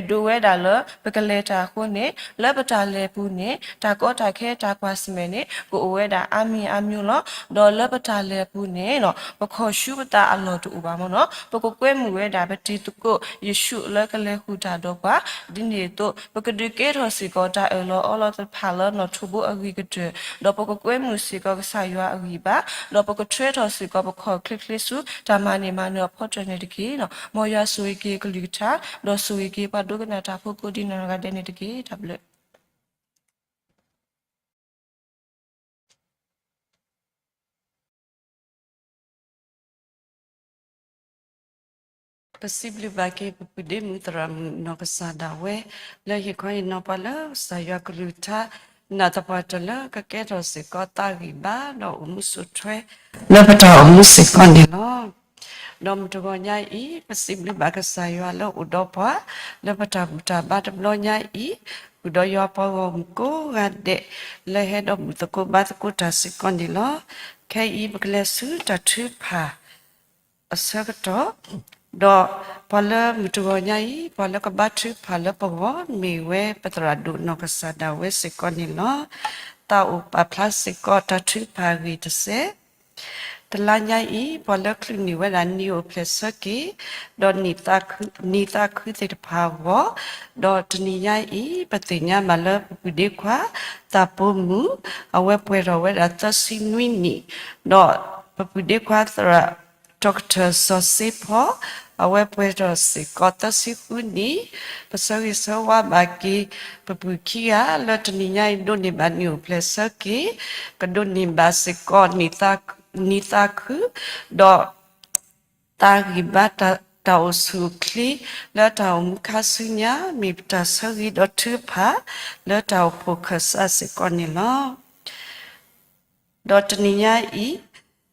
ဒိုဝဲတာလပကလဲတာခုနေလက်ပတာလဲဘူးနေတာကောတာခဲတာကွာစမဲနေကိုဝဲတာအမီအမျိုးလောဒေါ်လက်ပတာလဲဘူးနေနော်ပခော်ရှုပတာအလောတူပါမနော်ပကကွဲမှုဝဲတာပတိတုကိုယေရှုလက်ကလဲဟူတာတော့ကွာဒီနေတော့ပကဒကေထောစီကောတာအလောအလောတဖာလောနော်ထူဘူးအဝီကတဲ့တော့ပကကွဲမှုစီကောကစားရွာအဝီပါတော့ပကထရဲထောစီကောပခော်คลิกสุตามานมาเนาะพอจเนตกีเนาะมอยาสุยกีกลิกทาดอสุยกีปะดุกนาตาฟุกุดินากาเดเนตกีทับเลpossible bagi pepude mutram no kasada we le hi khoi no pala saya kruta na tapatala ka ke ro se ko ta gi ba no umusu thwe le pata umusu ko ni no dom to go nyai I possible baga saya lo udopa le pata buta ba de lo nyai I udo yo pa ko ga de le he do to ko ba ko ta se ko ni lo kai I bakle su ta thu pha asagato do pala mutuanyai pala ka batri pala pawo miwe patradu no kasada we sekonilo ta upa plasiko ta tri pagi to se talanyai pala klini we la ni o plesaki do nita khu te pawo do tniyai patinya mala pudekwa ta pomu awe puero we ta sinwini do pudekwa tra Dr. Sosipo, awe puedo si kota si uni, pasari sawa bagi pebukia, lotaninya indoni banyu plesaki, kadoni basiko nitaku, do taribata tau sukli, le tau mukasunya, mipta sari do tupa, le tau pukasa sikonilo. Dotaninya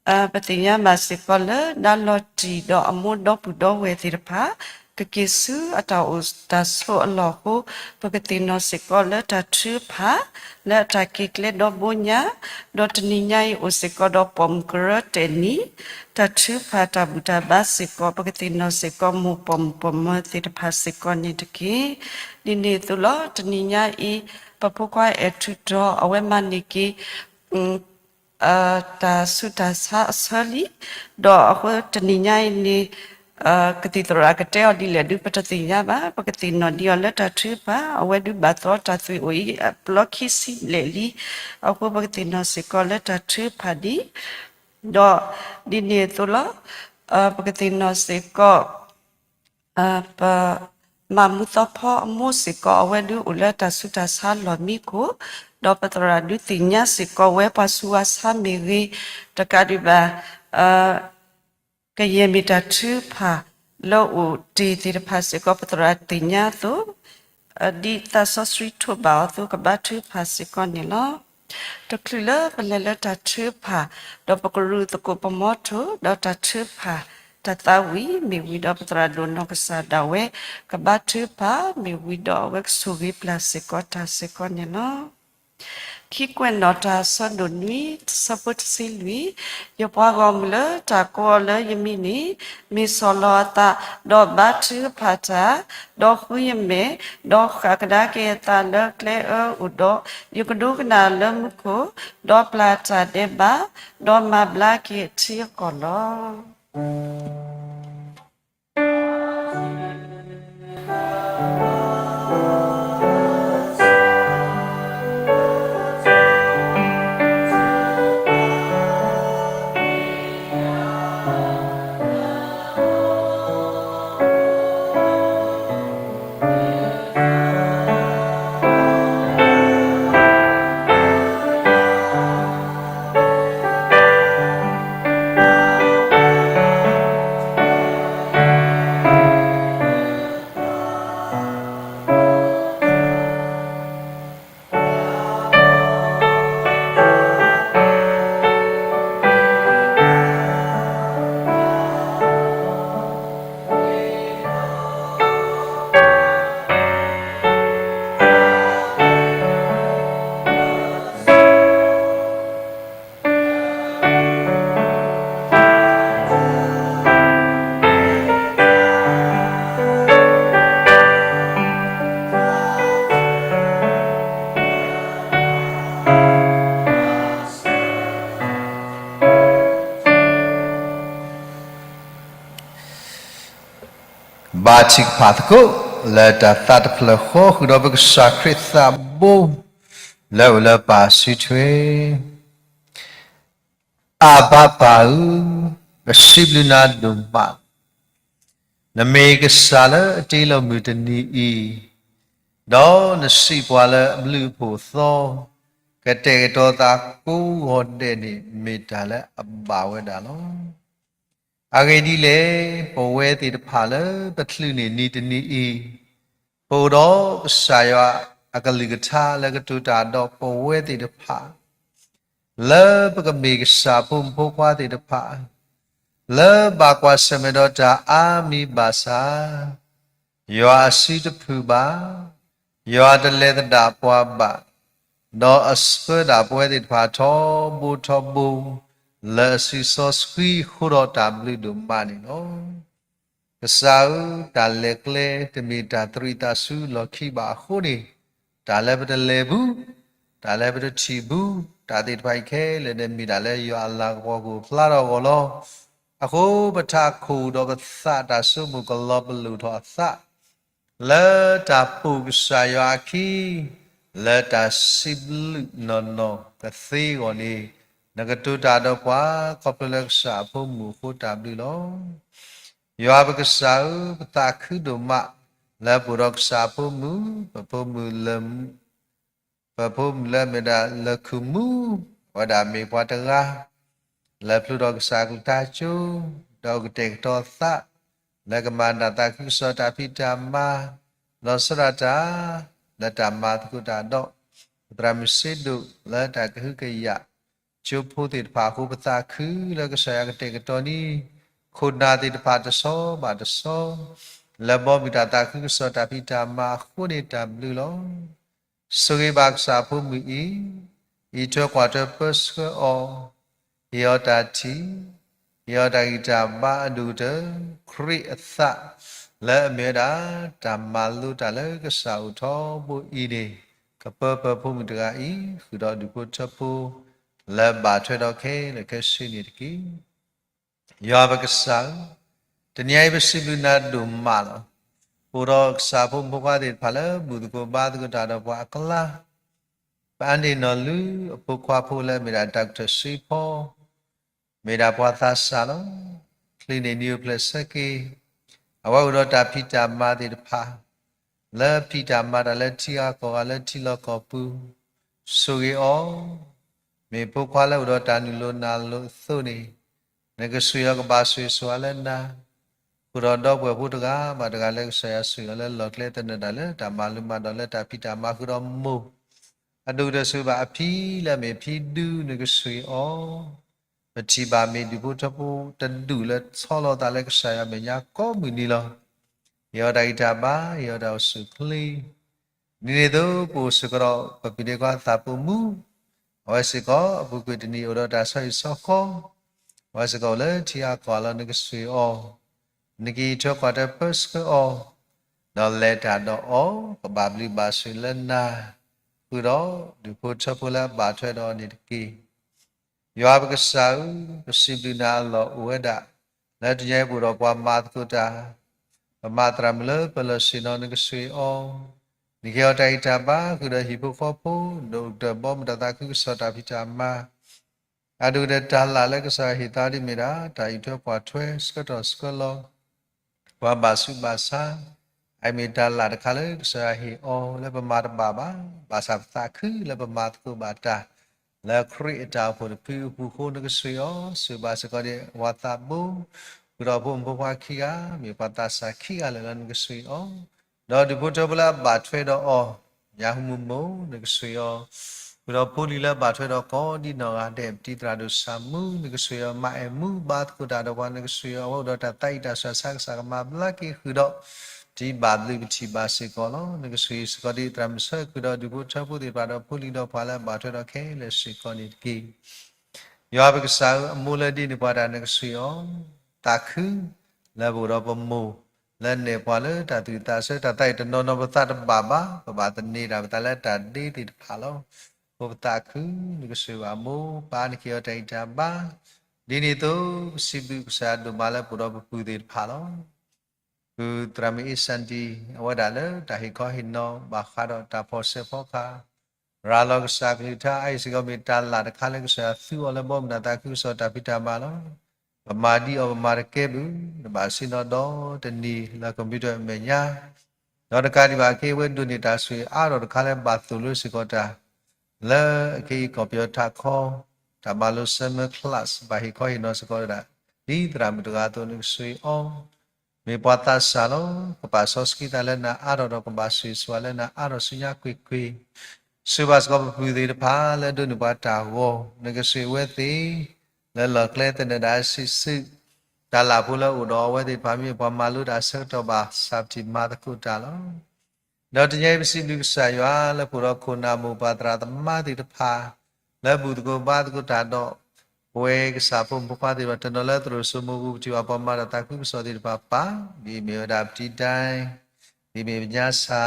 patinya masih pala daloti do amu do pudo we tirpa kekisu atau ustaso Allahu paketino sekolah tatrupa la takikle do bunya do teninyai usiko do pomkera teni tatrupa tabuta basiko paketino seko mu pom tirpa seko ni teki dini tulo teninyai papukwa etudo awemaniki ta suta sali do aku teninya ini ketitra keteo di ledu patatinya ba pakatino dia le ta tripa awe du bato ta tui oi bloki si leli aku pakatino sekolah ta tripa di do di ni tulo pakatino seko pa mamutapho musiko awe du ula ta suta salomiko do patra du tinya siko we pasua samiri takadiba kayemita trupa lo u ti pa siko patra tinya tu di ta sosri tu ba tu ka ba trupa siko ni lo to klula palela ta trupa do pakuru to ko pamoto do ta trupa tatawi mi wido patra dono kasada we ka ba trupa mi wido we sugi plasiko ta siko ni lo khi quen nó ta so đồn núi support si lui yo pa gom le ta ko le yemi ni mi so lo ta do ba thu pha ta do khu yeme do kha kada ke ta le kle u do yo ko do na le mu ko do pla ta de ba do ma bla ke chi ko lo Batik patko la da tat pla kho khudo bak sakrit sa bo la la pa si thwe aba pa u sibluna dumba na me ka sala te lo mu tani I do na si pwa la blu pho tho ka te to ta ku ho de ni me ta la abba we da lo a ge di le po we ti ta pha la pa thlu ni tani I ပိုတော့ဆာယအကလိကထာလကတူတာတော့ပဝဲတိတဖာလဲပကမေကစာပုံဖို့ခွာတိတဖာလဲဘာကွာစမေတော့တာအာမီဘာစာယောအစီတဖူပါယောတလေတတာပွားပါတော့အစပဒါပွဲတိတဖာထောဘူထောဘူလဲစီစောစခွီခုတော့တာဘလူဒုမာနီနော် Kesau dalekle temita trita su loki ba khuni dalebet lebu dalebet chibu dadit bai khe le ne mi dale yo Allah ko ko phla ro ko lo akho patha khu do ba sa ta su mu ko lo blu tho sa le ta pu sa yo akhi le ta siblu no no ka thi ko ni nagatu ta do kwa ko pla sa phu mu ko ta blu lo ယောဘကစာပတာခုဒမလပုရကစာဖုမူပဖုမူလမ်ပဖုမလမေဒလခုမူဝဒမေပဝတရာလပလူရကစာကုတာချူဒေါကတေတောသလကမန္တတာခုစောတာပိတမလောစရတာလတမသကုတာတော့ပရမစိဒုလတကဟုကယချုဖို့တိဖာဟုပတာခုလကဆာကတေကတောနီ Khuna ti pa ta so ba ta so la bo mi ta ta khu so ta pi ta ma khu ni ta blu lo so ge ba sa phu mi I to kwa to pus ko o yo ta ti yo ta gi ta ba du de khri atha la me da ta ma lu ta le ka sa u tho bu I de ka pa pa phu mi ta I khu do du ko cha phu la ba thwe do khe le ka si ni de kiယောဘကစာတညိုင်ပစီလူနာဒုမာလပူရောစာဖုံဘွားတဲ့ဖလာဘူဒကိုဘာဒကတာတော့ဘွားကလာပန်ဒီနော်လူအပုခွာဖိုးလဲမေရာဒေါက်တာစီဖောမေရာဘွားသာဆာလောကလီနီနီယိုပလက်စကီအဝဝရတာဖိတာမာတဲ့ဖာလဲဖိတာမာတလဲတီယာကောလဲတီလောကောပူဆိုရီအောမေပုခွာလဲဝရတာနူလိုနာလိုသုနေ Negasuya ke basu sualena, kurodok berputuga, madagale saya suala lokle tenadale, tamalu madale tapi tamak kuromu. Adu dasu ba api la me pidu negasuya oh, berciba me diputapu tendu le solo tale saya menyak komunilo. Ya dari taba, ya dari sukli. Ni tu pu sukro papidekwa tapumu, awasiko buku ini udah dasar isoko. ဝါစကောလေတီယာကောလနကဆွေအောနဂီချောကတဲ့ပစကောနော်လက်တာတော့အောကဘာဘလီဘာဆွေလနာခုတော့ဒီဖို့ချပလာဘာထွဲတော့နေတကီယောဘကဆာပစီပနာလောဝဒလက်တရဲဘူတော့ပွားမာကုတာမတရမလပလစီနောနကဆွေအောဒီကေတိုင်တာဘာခုတော့ဟီပိုဖောဖိုဒိုဒဘောမတတာခုစတာဖိတာမာ Adu de tala le ke sa hitari mira ta itwe kwa thwe skato skolo wa basu basa ai mi tala de khale ke sa hi o le ba ma ba ba basa ta khu le ba ma ku ba ta le khri ta pho de pu pu kho ne ke sui o su ba sa ko de wa ta bu ku ro phu mbo kwa khi ga mi pa ta sa khi ga le ne ke sui o do de phu to bla ba thwe do o ya hu mu mo ne ke sui o ဘုရားဖူလီလာဘာထွေတော့ကောဒီနော်ကတဲ့တိတရာတို့ဆာမှုနကဆွေရမိုင်မှုဘာတ်ကုတာတော့ဘာနကဆွေရဟောတော့တိုက်တာဆာဆာဆာမဘလာကီခူတော့ဒီဘာလီပချီဘာစေကောလောနကဆွေစကဒီတရမ်ဆာခူတော့ဒီဘုချဖို့ဒီဘာတော့ဖူလီတော့ဖာလာဘာထွေတော့ခဲလက်စေကောနိကီယောဘကဆာအမူလဒီနိပါဒနကဆွေရောတာခုလေဘူတော့ပမို lên nè qua lỡ ta từ ta sẽ ta tay ta non non ta bà ta ni ra ta lấy ta đi thì phá lo cô ta cứ những cái sự bà mô ba này kia tay ta ba đi đi tu sibu sa đồ ba la bùrọ̀ bùi thì phá lo กูตรามีอิสันดีว่าได้เลยแต่ให้ข้อหินนอบาขาดตาพอเสพอค่ะราลกสักลิท่าไอสิกมิตาลาดขาเล็กเสียฟิวอะไรบ่มนาตาคิวสอตาพิตามาแล้วประมาดีเอามาเก็บุบาสินอดอเดนีแล้วคอมพิวเตอร์เมียนอดการที่บาเกวันดูนิตาสุยอารอดขาเล็บาตุลุสิกอตาแล้วคีคอมพิวเตอร์ข้อตามาลุสเมคลาสบาฮิข้อหินนอสกอตาดีตรามิตกาตุนิสุยอมีปวัตตาสาลกบาสอสกิตาเลนะอารอดกบาสุยสวาเลนะอารอสุญญาคุยคุยสุบาสกบพูดีพาและดูนุบาตาวนึกสุยเวทีและหลอกเล่นในดาสิสึตาลาพูละอุดอเวทีพามีปมาลุดาเสตบาสับจิมาตะกุตาลดอกจันทร์เป็นสิ่งที่สายว่าและผู้รักคนนามุปาตราตมาติพาและบุตรกบาตกุตาดอเวกสาพุมพุปาติวัตนเลตรุสมุกุจิวปมาตตาคุสอติปาปาดีเมวดาบจิไดดีเมวญาสา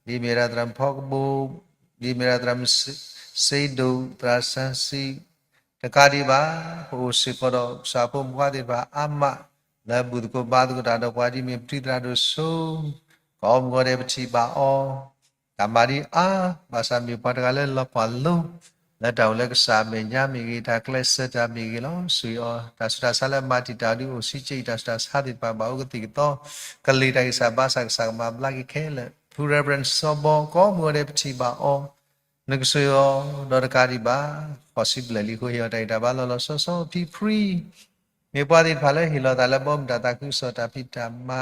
ดีเมราตรัมพอกบุดีเมราตรัมเซดูตราสันสีตะการดีบาผู้สิกรสาพุมพุปาติปาอามาและบุตรกบาตกุตาดอปาดีเมปริตราดุสุกอมกอเดปชิบาอตามาดีอาบาสามีปัตกาเลลปาลุและดาวเล็กสามีญามีกีตาเคลสจามีกีลอสุยอตาสุดาสาลมาติตาดิโอสิจิตาสุดาสาดิปาบาอุกติกโตกลีตาอิสาบาสักสักมาบลากิเคเลพูเรเบรนซอบอกอมกอเดปชิบาอนึกสุยอดอดการิบา possible ลิโกเฮียตาอิตาบาลอลอโซพีฟรีมีปาดิพาเลฮิลอตาเลบอมดาตาคุสอตาพิตามา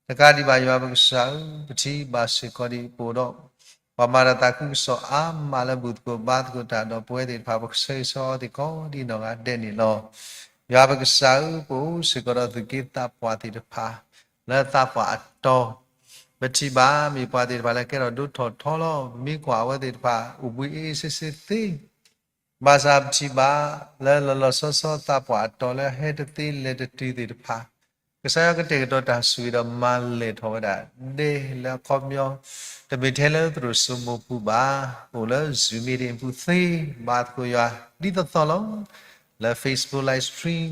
ตะการดีบายาบกษาปฏิบาสิกอดีปูโดปมาราตาคุสออามาลบุตรกบาตกุตาดอป่วยติภาพกษาสอติกอดีนองเดนิโลยาบกษาปูสิกอดตุกิตาปวาติภาและตาปวาโตปฏิบามีปวาติภาและแกเราดูทอทอลมีกว่าวติภาอุบุยสิสิติบาซาปฏิบาและลลสสตาปวาโตและเฮตติเลตติติภากษัตริย์ก็เตะตัวตาสุยดมาเลทวดาเดแล้วคอมยอแต่เป็นเทเลตรุสมุปูบาโอเลซูมีเดนปูซีบาทกุยาดีต่อลงและ Facebook Live Stream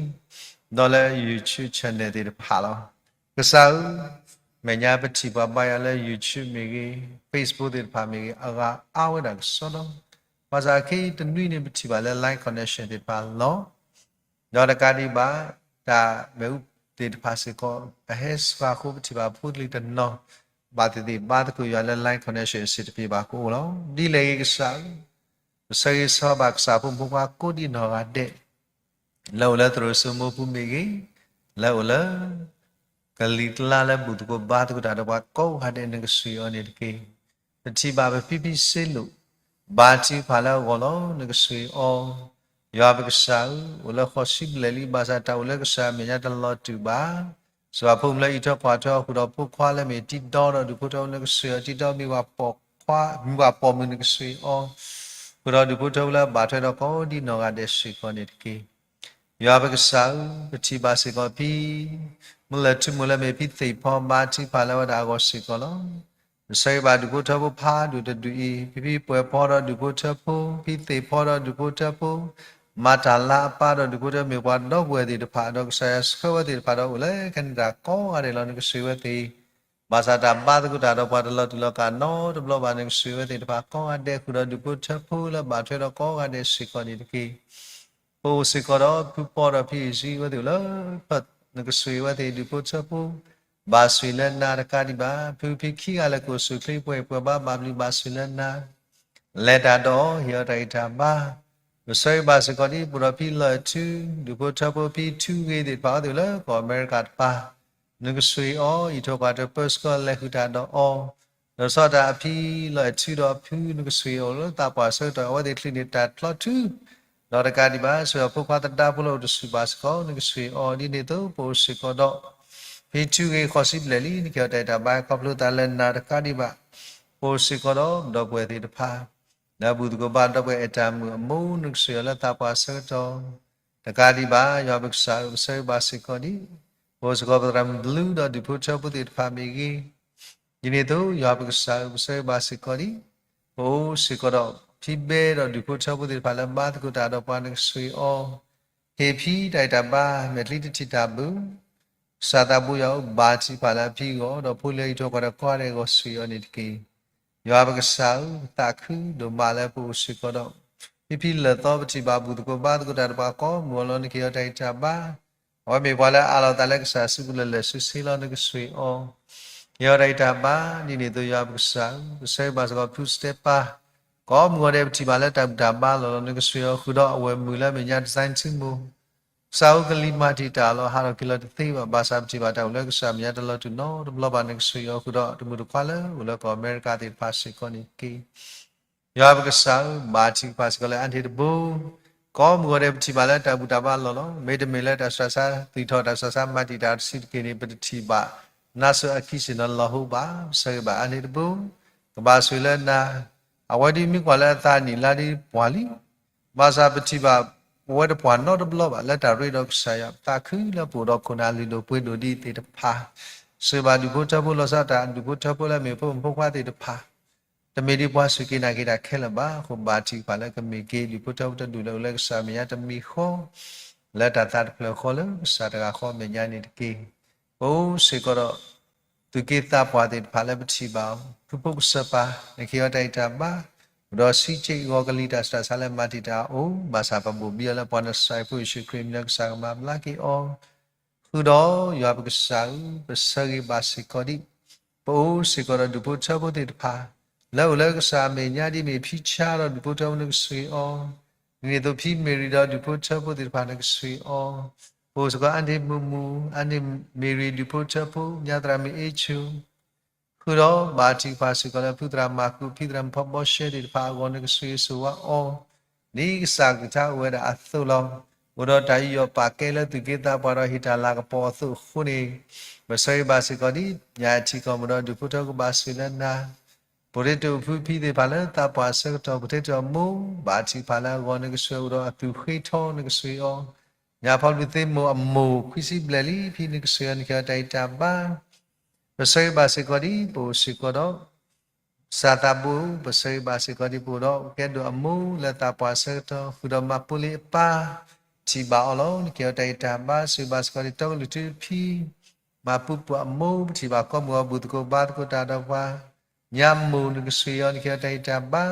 ดอลและ YouTube Channel ที่พาลกษัตริย์เมียปฏิบัติไปอะไร YouTube มีกี Facebook ที่พามีกีอากาเอาไว้ดักสอนภาษาคีตันดุยเนี่ยปฏิบัติและ Line Connection ที่พาลดอลการดีบาตาเมื่อติดภาษิกอเฮสวาคูปฏิบัติพูดลิตันนอบาติบาตกุยาเลไลน์คอนเนคชั่นสิทธิบาคูแล้วดีเลยก็สักใส่สอบากษาพุ่มพุ่มว่ากูดีนอกัดเดแล้วละตรวจสมุพุ่มมีกีแล้วละกลิตลาละบุตรกูบาตกุตาดว่ากูหัดเองก็สุยอันนี้กีปฏิบัติพิพิสิลุบาติพาละก็แล้วนึกสุยอ๋อยาบกษาอุลขอสิบเลลีบาซาตาอุลกษามีญาตลอดตุบาสวาพุ่มเลยอีทอปาทอคุดอพุควาเลมีติดดอร์ดูพุทธอุลกษาติดดอมีว่าปอกความีว่าปอมือนึกสุยอ๋อคุดอดูพุทธอุลบาทเราก็ดีนอกาเดสิกอนิดกียาบกษาปฏิบัติสิกอพีมุลตุมุลเมพิติพอบาติพาลวดากอสิกอลใส่บาดูพุทธบุพาดูตดูอีพิป่วยพอรดูพุทธภูพิติพอรดูพุทธภูมาตาลาปาดดูพุทธมีวันดอกเวทีพาดอกเสียสกวติพาดอกเลยกันรักก็อะไรเรานึกสวยทีภาษาดำบาดกุตาดอกพาดเราตุลกานโนดบลบานึกสวยทีพาก็อันเดคุดดูพุทธภูละบาดเทเราก็อันเดสิกอนิกีผู้สิกอดผู้ปอดพี่สิวติละปัดนึกสวยทีดูพุทธภูบาสุเลนาตะการิบาผู้พิคีอะไรก็สุขีป่วยป่วยบาบลิบาสุเลนาเลดาดอเฮียไรทาบาใส่บาสิกอดีบุรพิลทูดูพุทธภูพิทูเกดิปาดูละก็อเมริกาปานึกสวยอ๋ออีทบาตเปอร์สก็เลหุดาดออ๋อแล้วสอดาพิลทูดอพูนึกสวยอ๋อตาปาเสดอว่าเด็กลินิตาทลอทูดอตะการิบาสวยผู้พัฒนาบุรุษสุบาสก็นึกสวยอ๋อดีนี่ตัวผู้สิกอดพิจูเกขอสิบเลลีนี่เกี่ยวกับแต่บายกับลูตาเลนนาตะการิบาผู้สิกอดดอกเวทีตะพานาบุตรกบาดอกเวอจามือมูนึกเสียละตาปาเสดอตะการิบายาบิกษาเสบาสิกอดีผู้สิกอบรำบลูดอดิพุทธบุตรพามีกียินดีตัวยาบิกษาเสบาสิกอดีผู้สิกอดพิเบดอดิพุทธบุตรพาลำบาตกุตาดอปานึกสวยอเฮพีไดตาบาเมตลิติตาบู စာတာဘူးရောဘာချီပါလာပြီကိုတော့ဖူလေးတော့ကွာရဲကိုဆွေရနေတကေရွာပကစားတာခုဒိုမာလဲပူရှိကတော့ဖိလက်တော့ပတိဘာဘူးတကဘာတကတာဘာကောမောလနကေတိုင်ချဘာဝမေဘလာအလောတလက်ဆာစုလလက်ဆူစီလောနကဆွေအောယောရိုက်တာဘာနိနေတို့ရွာပကစားဆေဘာစကဖူစတက်ပါကောမောတဲ့ပတိဘာလက်တပ်တာဘာလောနကဆွေခုတော့အဝဲမူလဲမညာဒီဇိုင်းချင်းမူစာဥကလီမာတီတာလောဟာရကီလတသေးဘာစာပတိဘာတောက်လက်ကစားမြတ်တလို့တူနော်ဘလဘာနကဆွေခုတော့တမှုတခွာလဲဘလကောအမေရိကတိပါစီကောနီကီယောပကစားမာတီပါစကလည်းအန်တီတဘူကောမူရဲပတိပါလက်တဘူတာပါလောလောမေတမေလက်တဆဆာတီထောတဆဆာမတီတာစီကေနေပတိပါနာဆအခိစနလဟုပါဆေဘာအန်တီတဘူကဘာဆွေလနာအဝဒီမိကွာလက်သာနီလာဒီပွာလီဘာစာပတိပါဝတ်ပွာနော့ဘလောပါလက်တာရိတော့ဆာယတာခူလပူတော့ခုနာလီလိုပွေတို့ဒီတေတဖာဆေဘာဒီဘုတဘလောစတာဒီဘုတဘလမေဖို့ဘုခွာတေတဖာတမေဒီပွားစုကိနာကိတာခဲလပါခုဘာတီပါလကမေကေဒီပုတဝတဒူလောလက်ဆာမယတမီခောလက်တာတတ်ဖလခောလစာတကခောမညာနေတကေဘိုးစေကောသူကိတာပွားတဲ့ဖာလပတိပါဖုပုစပါနခေယတိုက်တာပါရောစီချိဂောကလီတာစတာဆာလမတီတာအိုဘာစာပဘူဘီယလပွားနဆိုင်ဖုရှိခရမ်လက်ဆာမဘလာကီအောခုတော့ယောပကဆာပစဂီဘာစီကောဒီဘိုးစေကောဒူပုချဘတဲ့ဖာလောလကစာမေညာဒီမေဖိချာတော့ဒီပုတောနကဆွေအောဒီတော့ဖိမေရီတော့ဒီပုချဖို့ဒီပါနကဆွေအောဘိုးစကအန်ဒီမူမူအန်ဒီမေရီဒီပုချဖို့ညတရာမေအချူခုတော့ဘာတိပါစကလည်းဖုဒရာမာကုဖိဒရမ်ဖဘောရှေဒီပါဂောနကဆွေဆိုအောဒီစာကချဝဲတာအသုလောဘုရောတိုင်ယောပါကဲလဲသူကေတာပါရဟိတာလာကပေါ်သုခုနေမဆွေပါစကဒီညာချီကမတော့ဒီပုတောကပါဆွေလနာဘုရတုဖူဖိသေးပါလဲတာပါစကတော့ဘုရတောမူဘာချီပါလာဂောနကဆွေရောအသူခိထောနကဆွေအောညာဖောက်လူသိမို့အမိုခွစီဘလလီဖိနကဆွေနကတိုင်တာပါပစေဘာစကဒီပိုစကတော့စာတဘူပစေဘာစကဒီပိုတော့ကဲတော့အမိုလက်တာပါစတော့ဖူတော့မပူလီပါချီပါအလုံးကဲတိုင်တာပါစေဘာစကဒီတော့လူတီဖိမပူပအမိုချီပါကောမောဘူတကိုဘာတကိုတာတော့ပါညမူနကဆွေယောနကတိုင်တာပါ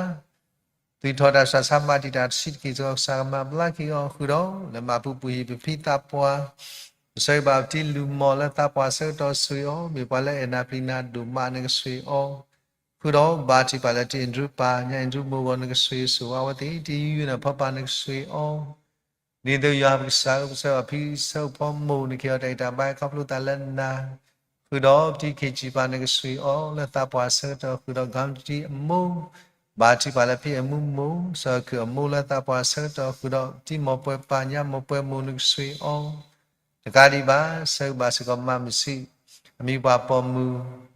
သူထောတာဆာသမတိတာစိတ်ကိသောဆာမဘလကီယောခုတော့လမပူပူဟိဖိတာပွားစေဘာတိလူမောလတာပွားစေတော်ဆွေယောမေပလဲအနာပလိနာဒုမနကဆွေအောခုတော့ဘာတိပါလတိအန်ဒရူပါညန်ဒရူမောနကဆွေဆိုဝတိဒီယူနဖပနကဆွေအောနေတရပစာပစာဖိစောဖောမုန်ကတိုင်တာဘိုင်ကပလူတလနာခုတော့ဒီခေချီပါနကဆွေအောလက်တာပွားစေတော်ခုတော့ဂမ်တီအမုံဘာတိပါလဖိအမှုမုံစကအမုလက်တာပွားစေတော်ခုတော့ဒီမောပွဲပါညမောပွဲမုန်နကဆွေအောတကာဒီပါစေဘာစကမမစီအမိပါပေါ်မူ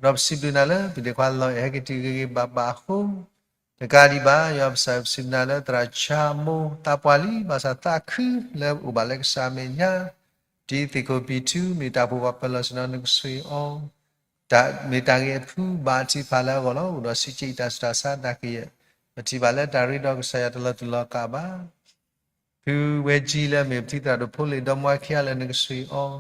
ရောစီပနာလပိတခွာလောဧကတိကေဘဘာဟုတကာဒီပါယောပစာစီနာလတရာချာမူတာပွာလီဘာသာတာခုလေဥပါလက်စာမေညာဒီတိကိုပီတူမေတာဘောပလစနနကဆွေအောဒါမေတာရဲ့ဖူဘာတိဖာလာကောလောတော့စီချိတာစတာစာတာကေမတိပါလက်တာရီတော့ဆရာတလတလကပါဖူဝဲကြီးလဲမေပတိတာတော့ဖိုလေတော့မွားခရလဲနကဆွေအော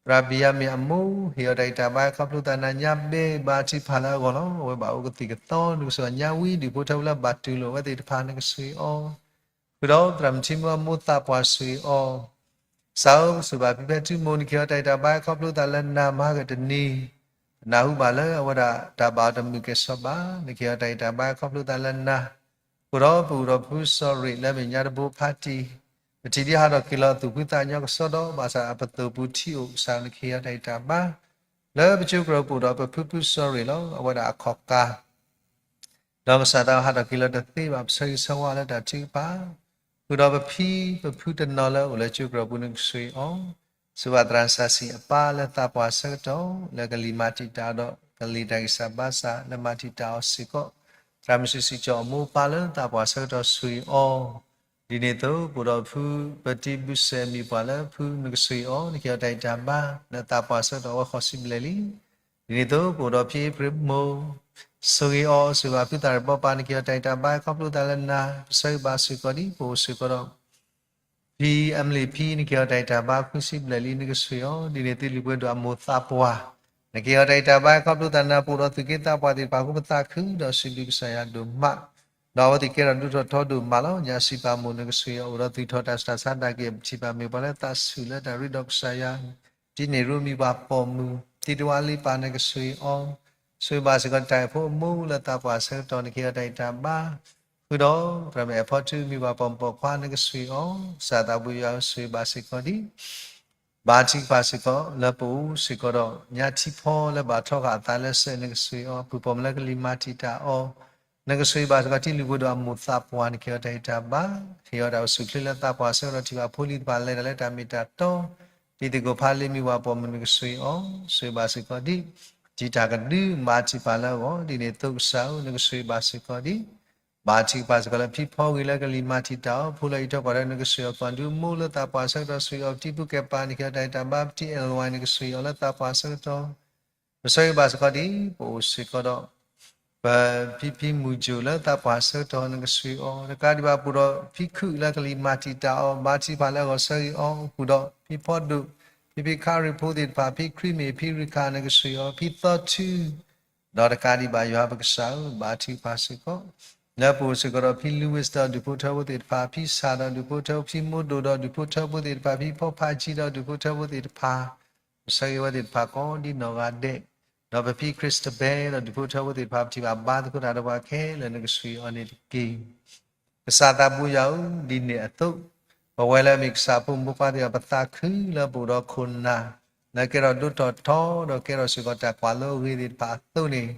ရာဘီယာမေအမူဟီယဒိုင်တာဘာကပလူတနာညာဘေဘာတိဖာလာကောလောဝဲဘာဥကတိကတော့နုဆိုညာဝီဒီပိုထဝလာဘတ်တူလောဝဲတိဖာနကဆွေအောဘရောဒရမ်ချီမမူတာပွားဆွေအောဆောစုဘာပိပတုမုန်ခေတိုင်တာဘာကပလူတလနာမကတနီနာဟုပါလဝဒတာဘာတမုကေဆဘာနခေတိုင်တာဘာကပလူတလနာဘရောပူရောဖူဆောရီလက်မညာတဘူဖာတီပတိတိဟာတော့ကီလာသူပိတညောကဆောတော့ဘာသာအပတူပူတီဥစာနခေတိုင်တာဘာလဲပချုကရပူတော့ဖူဖူဆောရီလောဝဒအခောကာတော့ဆာတော့ဟာတော့ကီလာတသိပါဆယ်ဆောဝါလက်တာတိပါခုတော့ဖိဖုတနော်လဲလဲကျုကရပုန်ဆွေအောင်သုဝတရန်ဆာစီအပါလက်တာပွားစတော့လက်ကလီမာတီတာတော့ကလီတိုင်ဆာဘာစာလမာတီတာစီကောတရမစီစီကြောမူပါလတာပွားစတော့ဆွေအောင်ဒီနေ့တော့ဘုရောဖုပတိဘုဆေမီပါလဖုနကဆွေအောင်ဒီကတိုင်တာဘာလက်တာပွားစတော့ခေါ်စီမလလီဒီနေ့တော့ဘုရောပြေပရမောဆိုရီအောဆိုဘာပိတာဘပန်ကီတိုင်တာဘာကပလူတလနာဆေဘာစီကိုဒီပိုစီကိုတော့ဒီ Emily P นี่เกี่ยวกับแต่บ้าคุณสิบเลยนี่ก็สวยอ๋อดีเนี่ยที่ลูกเวดอามุตาปัวนี่เกี่ยวกับแต่บ้าครับดูตานาปูรตุกิตาปาติปากุปตาคือดอสิลิกสายดูมาดาวติเกรันดูทอดูมาแล้วยาสิปามุนก็สวยอ๋อรติทอตัสตัสสันดาเก็บชิปามีปาเลตัสสุเลตาริดอกสายที่ในรูมีบาปอมูที่ดวาลีปานก็สวยอ๋อสวยบาสิกันใจพวกมูเลตาปัสเซตอนนี้เกี่ยวกับแต่บ้าคือดอพระเมพอชื่อมีบาปอมปอกควานก็สวยอ๋อสาตาบุยาสวยบาสิกันดีบาจิกบาสิกละปูสิกรญาติพ่อและบาทอกาตาเลเสนกสวยอ๋อผู้ปอมละกลิมาติตาอ๋อนักสวยบาสกที่ลูกดูอามุตาปวานเกี่ยวกับแต่บ้าเกี่ยวกับสุขลิลตาปัสเซรที่ว่าพูลิบาเลและตามิตาโตที่ติโกพาลิมีว่าปอมนึกสวยอ๋อสวยบาสิกดีจิตากันดีมาจิปาละอ๋อดีเนตุสาวนึกสวยบาสิกดีบาจิกบาสกละพี่พ่อวิลกลิมาติตาพูละอิตอกระนึกสวยอ๋อปันดูมูลตาปัสเซรสวยอ๋อที่ผู้เก็บปานเกี่ยวกับแต่บ้าที่เอลวายนึกสวยอ๋อละตาปัสเซรโตสวยบาสกดีปูสิกดพี่มูจูละตาปัสเซรโตนึกสวยอ๋อแล้วก็ดีบาปุโรพี่คือละกลิมาติตาอ๋อบาจิปาละก็สวยอ๋อปุโรพี่พ่อดูพี่คาริพูดิปาพี่ครีมีพี่ริคานึกสวยอ๋อพี่ต่อชื่อดอร์การดีบายาบักษาบาจิปัสสิโกแล้วปูสิกรพี่ลูอิสตาดูพุทธวุฒิปาพี่ซาดาดูพุทธพี่มุดดูดาดูพุทธวุฒิปาพี่พ่อพาจีดาดูพุทธวุฒิปาสายวุฒิปาก็ดีนอกาเดนอพี่คริสต์เบลดูพุทธวุฒิปาที่บาบาตุกุฎาดวาเคเลนึกสวยอันนี้กีสาตาบุยาวดีเนตุพอเวลามิกซาปุ่มบุปผาที่อัปตาคือแล้วบุรคุณนะแล้วก็เราดูต่อท้อเราก็เราสิกจากความโลภที่ปาตุนี่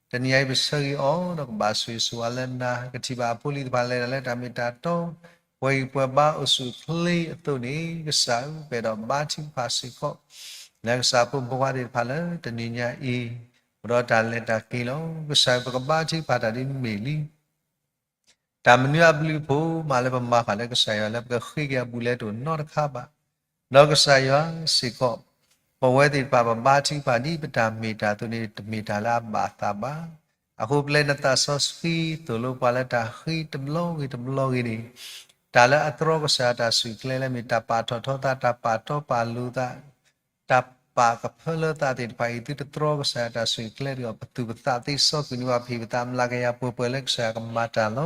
แต่นี่ไอ้เบสกี้อ๋อเราบาสุยสุวรรณนะก็ที่บาพูลิบาเลแล้วทำให้ตาโตไว้เพื่อบาอุสุคลีตัวนี้ก็สาวเป็นดอกบาชิพาสิโกแล้วสาปุ่มบุปผาที่พาเลแต่นี่เนี่ยอีเราตาเลตากิโลก็สาวเป็นบาชิพาตาดินเมลีตามนี้อับลิบูมาเลปมาขันก็ใส่แล้วก็ขี้เกียจบุเลตุนนอร์ข้าบะนอกก็ใส่ยาสิกอบพอเวทีปาบาชิปานีเป็นตามมีตาตัวนี้มีตาลาบาตาบาอาคูเพลนตาซอสฟีตัวลูกปาเลตาขี้ตำโลกินี่ตาละอัตโรก็ใส่ตาสุกเลมีตาปาทอทอตาปาทอปาลูตาตาปากับเพลตาติดไปติดตรก็ใส่ตาสุกเลก็ประตูตาติดซอกนี่ว่าพิบตามลากยาปูเปเล็กใส่กับมาตาโล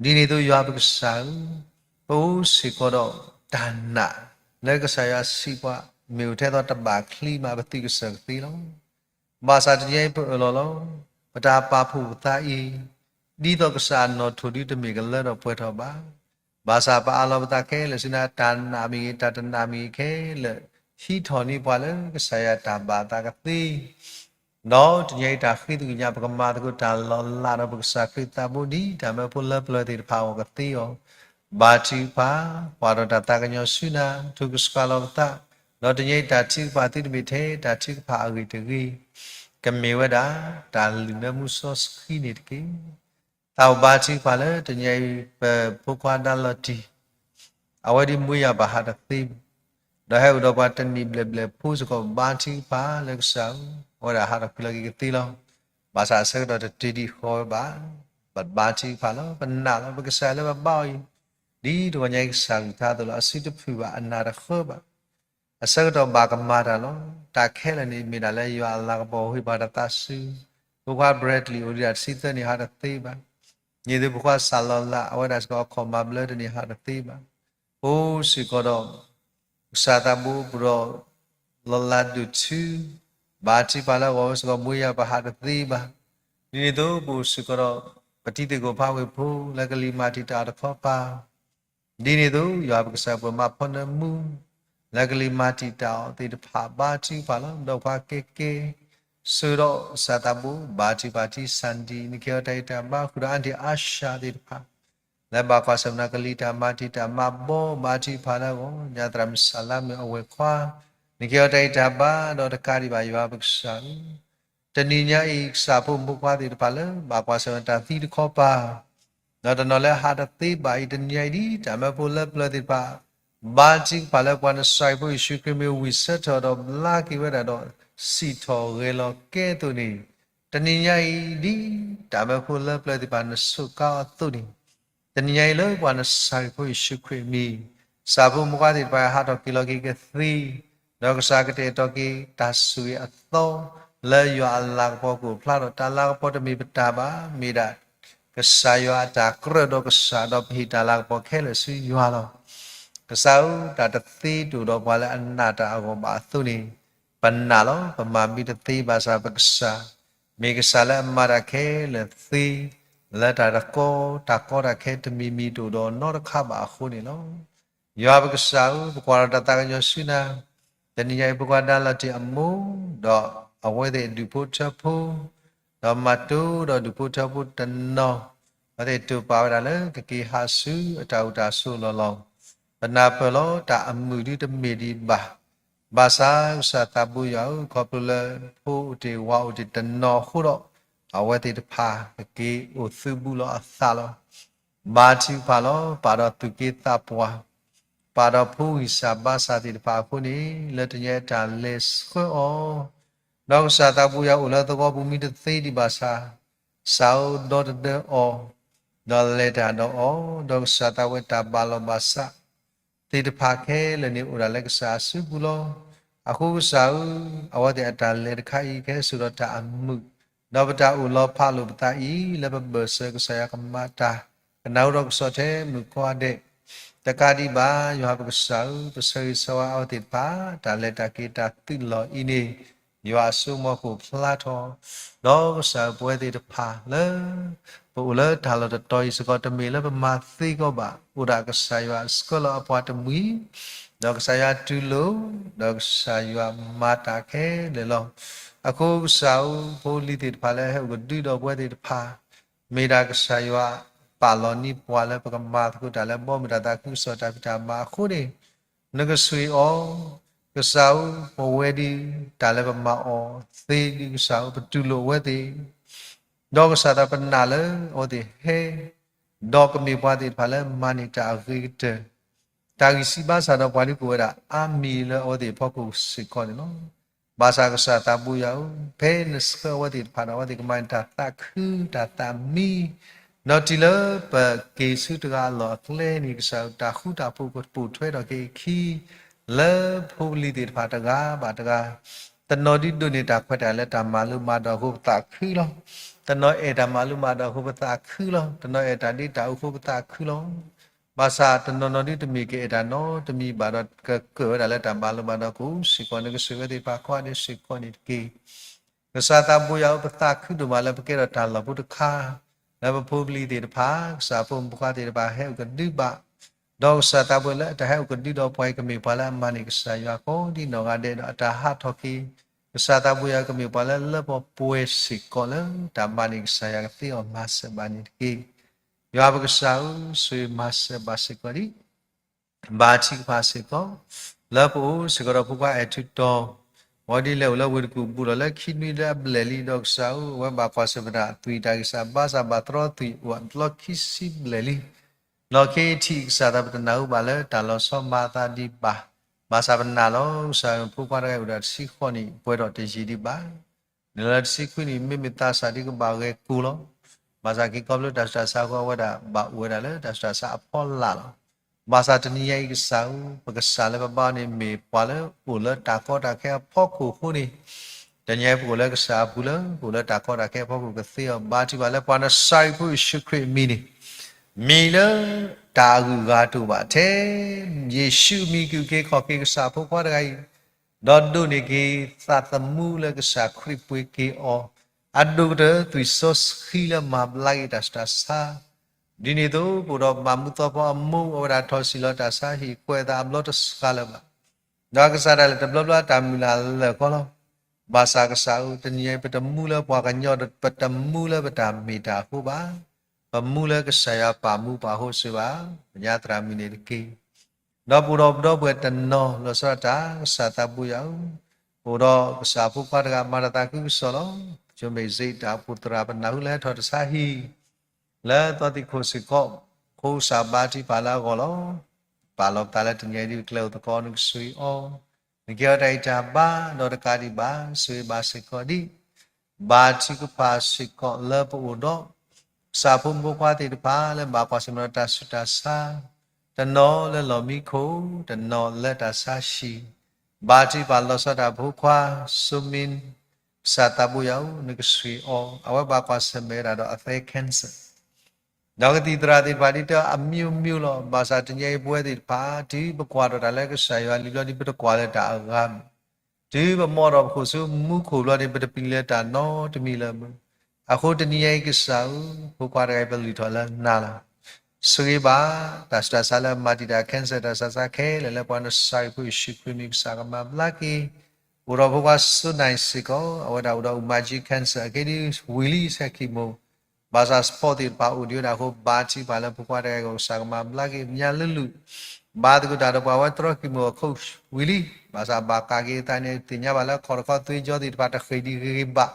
ดีนี่ตัวยาบุกสาวปูสิโกโดตานะแล้วก็ใช้สิว่ามิวเทตตบาคลีมาปฏิกษกตีลงบาสาที่ยังเปิดลงปตาปาผูตาอีดีตัวกษานอทุดีตมีกันเลยเราเปิดทบาบาสาปาลบตาเคเลสินาตานนามีตาตนามีเคเลฮีทอนี่ปาเลก็ใช้ตาบาตากตีนอที่ยังตาขี้ตุยาปกมาตกุตาลลาเราบุกษาขี้ตาบุดีทำให้พลเปลือยติดพาวกตีอ๋อบาจิปาวารดาตากันยสุนาทุกสกาลตาเราที่ยังตาจิปาติดมิเทตาจิปาอริตรีกัมเมวดาตาลินมุสสขีนิตกีตาบาจิปาเลที่ยังพวกควาดาลตีเอาไว้ดิมุยาบาฮัดตีได้ให้อุดมการณ์นี้เบลผู้สกบาจิปาเล็กสาวว่าหารักพิลากิตีเราภาษาเสกเราจะตีดีหัวบัดบาจิพาเราเป็นนาเราเป็นกษัตริย์เราบ่อยดีตัวใหญ่สังท่าตัวเราสิทธิ์ผิวอันนารักหัวบ่เสกเราบากมาเราตาแค่ละนี่มีอะไรอยู่อัลลาฮ์บอกให้บาดตาสูบุคคลเบรดลีอุริยัดสิทธิ์นี่หารักตีบ่ยี่ดูบุคคลสัลลัลลาฮ์ว่าได้สก็ขอมาเบลดนี่หารักตีบ่โอ้สิก็เราสาตาบูบรอลลาดูชื่อบาจิปาลาวสก็มุยาบาฮัดตีบานี่ดูบุสกรปฏิติโกภาเวพูและกลิมาติตาตะข้อปาดีนี่ดูยาบกษาปมาพนมูและกลิมาติตาติดภาบาจิปาลดอกภาเกเกสุโรสัตบุบาจิปาจิสันดีนิเกตไตตาบาคุรานติอาชาติดภาและบากวาสมนักลิตามาติตามาโบบาจิปาลาวญาตรามสลามเอาเวควานี่เกี่ยวกับแต่บ้าดอกการิบายว่าบุกษาแต่นี่เนี่ยอีกสาปุ่มบุกว่าติดพาเลบากว่าสมันตาที่ขอปาแล้วตอนนั้นหาดตีบายแต่เนี่ยดีแต่ไม่พูดเล็บเลยติดปาบาจิกพาเลกว่านั้นใส่ผู้ชุกมีวิเศษทอดลากิเวดาดอสิทอเกลเกตุนี่แต่นี่เนี่ยดีแต่ไม่พูดเล็บเลยติดปานั้นสุก้าตุนี่แต่นี่เนี่ยเลยว่านั้นใส่ผู้ชุกมี sa phu mu qua thì phải hát đọc kỳ lo kỳ cái thi đó cái sa cái tê đọc kỳ ta suy ở to lỡ yo Allah po ku phla do ta la po de mi bata ba mi da cái sa yo ta kro do cái sa do hi ta la po khe le suy yo lo cái sao ta đặt thi đủ đó qua là anh na ta có ba tu ni pan na lo pa ma mi thi ba sa ba sa mi cái sa la ma ra khe le thi la ta ra khe te mi đủ đó nó kha ba khu ni lo yo ba cái sao qua ta ta yo suy na tên nhảy qua đa là chỉ amu đó ở ngoài đây du bút chấp phu đó mà tu đó du bút chấp phu tân no ở đây tu bảo ra là cái kỳ hạ sư ở trâu trà su lo lo bên nào phải lo ta amu đi tâm mì đi bà sa ta bu yếu có bự là phu thì wow thì tân no khu đó ở ngoài đây pa cái kỳ ở sư bu lo sa lo bà chỉ pa lo bà đó tu kỳ ta qua bà đó phu isa ba sa thì pa khu ní lệ tự nhiên ta lệ khơi o đó sa ta bu yếu là tôi có bu mi được thấy đi bà sa sao đó được o đó lệ ta đó o đó sa ta với ta ba lo bà sa thì pa khe là nếu là lệ sa sư bu lo à khu sao ở đây ta lệ khai cái sự đó ta ăn mực đó ta u lo pa lo ta ý là bờ sơ cái sa cầm ma ta cái nào đó so thế mực qua đây ta ca đi ba yo ha ba sơ sawa au ti pa ta le ta ki ta tu lo ini yo asu mo ko phla tho do sa pwe ti pa le pu le ta lo to yi so ta mi le ba ma thi ko ba u da ka sa yo sko lo apwa ta mi do ka sa ya tu lo do sa yo ma ta ke le lo a ko sa pu li ti pa le he ko du do pwe ti pa mi da ka sa yo bà lo ni bùa là bậc ma thu đã là bom đã ta cũng sợ ta ma khu đi nó cái suy ó cái sao bộ quê đi đã là bậc ma ó thì đi cái sao bậc tu lộ quê đi đó cái sao ta bên nào lỡ ó thì he đó cái mi bùa thì phải là mani ta ghi cái ta cái si ba sao đó bùa đi của đã ami lỡ ó thì phô cụ sĩ con nó ba sao cái sao ta bùi áo pe nó sơ ó thì phải ó thì cái mai ta khư ta mi nó chỉ là bà kỳ sư tra lọt lên thì sao ta khu ta phụ thuê đó cái khi lỡ phụ lý tiền phạt ta bà ta tân nói đi đôi này ta phải trả lại ta malum mà đó không ta khứ lo tân nói ta malum mà đó không ta khứ lo tân nói ta đi ta không ta khứ lo bà sa tân nói đi tụi cái ta nó tụi bà đó cái cửa trả lại ta malum mà đó cũng sĩ quan cái sự cái bà khoa đi sĩ quan đi kỳ cái sa ta bùi áo ta khứ đồ mà là cái đó ta là bút kha là bố lý thì phá sa phum bukha thì bà heo cái đi bà đó sa ta bữa lẽ ta heo cái đi đó quay cái miệng bà la mani cái sa ya có đi nó ngã đây nó ta hát thôi khi sa ta bữa cái miệng bà la lỡ bỏ bùi xịt có lỡ ta mani cái sa ya cái tiêu mà sẽ mani khi ya cái sa suy mà sẽ bà sẽ có đi bà chỉ bà sẽ có lỡ bố sẽ có đó bố ai chút đó Wadi le ula wir ku bula le khini da bleli dok sau wa ba pa se bra tui ta sa ba sa ba tro tui wa lo khisi bleli lo ke thi sa da ba na ba le ta lo so ma ta di ba sa ba na lo sa pu pa da ura si kho ni pwe do te ji di ba ne la si khu ni mi mi ta sa di ko ba ge ku lo ba sa ki ko lo da sa ko wa da ba wa da le da sa apol la lo bà sa chân nhảy cái sao và cái sao là bà này mì qua là bù lơ ta có ta khe phô khu đi chân nhảy bù lơ cái sao bù lơ ta có ta khe phô khu cái xưa bà chỉ bà là bà nó sai phu shukri mì lơ ta gù gà tu bà thế Giêsu mì kêu cái khó cái sao phô qua đây đó đôi này cái ta tâm mu là cái sao khri phu cái o ăn đồ đó tùy số khi là mà lại ta sa đi này đâu bữa đó mà mua to bao mua ở đây thôi xí lo ta sa hi quay ta upload to scala mà đó cái sa đây là tập lo ta mình là có lo bahasa cái sao tự nhiên bắt đầu mua là qua cái nhau bắt đầu mua là bắt đầu mình đã khu bá và mua là cái saya pa mua pa hồ sơ bá nhà tra mình này kia đó bữa tận nó là sao ta sa ta bữa áo bữa đó cái sa phụ phát ra mà ta cứ sợ nó cho mình gì ta putra bên nào lấy thôi sa hi là tôi thì khổ sự có khổ sa ba chỉ phải là gọi nó bà lộc ta là từng ngày đi kêu tao con suy o kia đây cha ba đó là cái đi ba suy ba sẽ có đi ba chỉ có ba sẽ có lỡ bộ đó sa phun bộ qua thì ba là ba qua xem ta suy ta sa no le lo mi ko no le ta sa shi ba chi ba lo sa da bu kwa sumin sa ta bu yau ne ke sui o awa ba kwa se me da do a fe cancer နောက်တိတရာတိပါတိတအမျိုးမျိုးလောဘာသာတညေပွဲတိပါဒီဘကွာတော့ဒါလည်းကဆာရွာလီလောဒီပတကွာလည်းတာအကမ်ဒီဘမောတော့ခုစုမူခိုလောဒီပတပီလည်းတာနော်တမီလည်းအခုတနည်းကစားဘကွာရဲပလီထော်လာနာလာဆွေပါဒါစတာဆလာမာတီတာကန်ဆာဒါဆာဆာခဲလည်းပွားနဆိုင်ဖူရှိခွမိစာကမဘလာကီဘောရဘကွာစွနိုင်စကောအဝဒါဝဒမာဂျီကန်ဆာကေဒီဝီလီဆက်ခီမိုဘာသာစပေါ်တီပါဦးဒီနာကိုဘာချီပါလပကွာတဲ့ကိုစာကမဘလာကီညာလလူဘာဒကူတာတော့ဘာဝထရကီမိုခုဝီလီဘာသာဘာကာကီတိုင်းနေတင်ညာပါလားခေါ်ခေါ်သွေးကြောတိပါတခေဒီဂိဘာ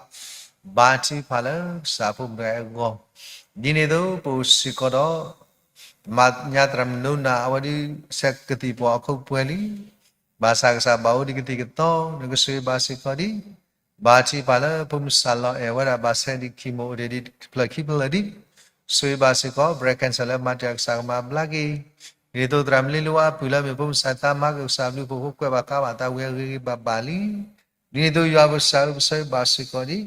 ဘာချီပါလားစာဖုံရဲကိုဒီနေတော့ပူစီကတော့မညာတရမနုနာအဝဒီဆက်ကတိပေါ်အခုပွဲလီဘာသာကစားဘာဝဒီကတိကတော့ငကဆွေဘာစီခေါ်ဒီဘာချီပါလားပုံစံလောအဲဝရဘာဆန်ဒီကီမိုဒီပလကီပလဒီဆွေဘာစီကောဘရက်ကန်ဆလမတက်ဆာမဘလာကီဒီတို့ဒရမ်လီလောပူလာမေပုံစံတာမကဆာဘလူပိုကွဲဘာကာဘာတာဝဲရီဘာဘာလီဒီတို့ရွာဘဆာဆွေဘာစီကောဒီ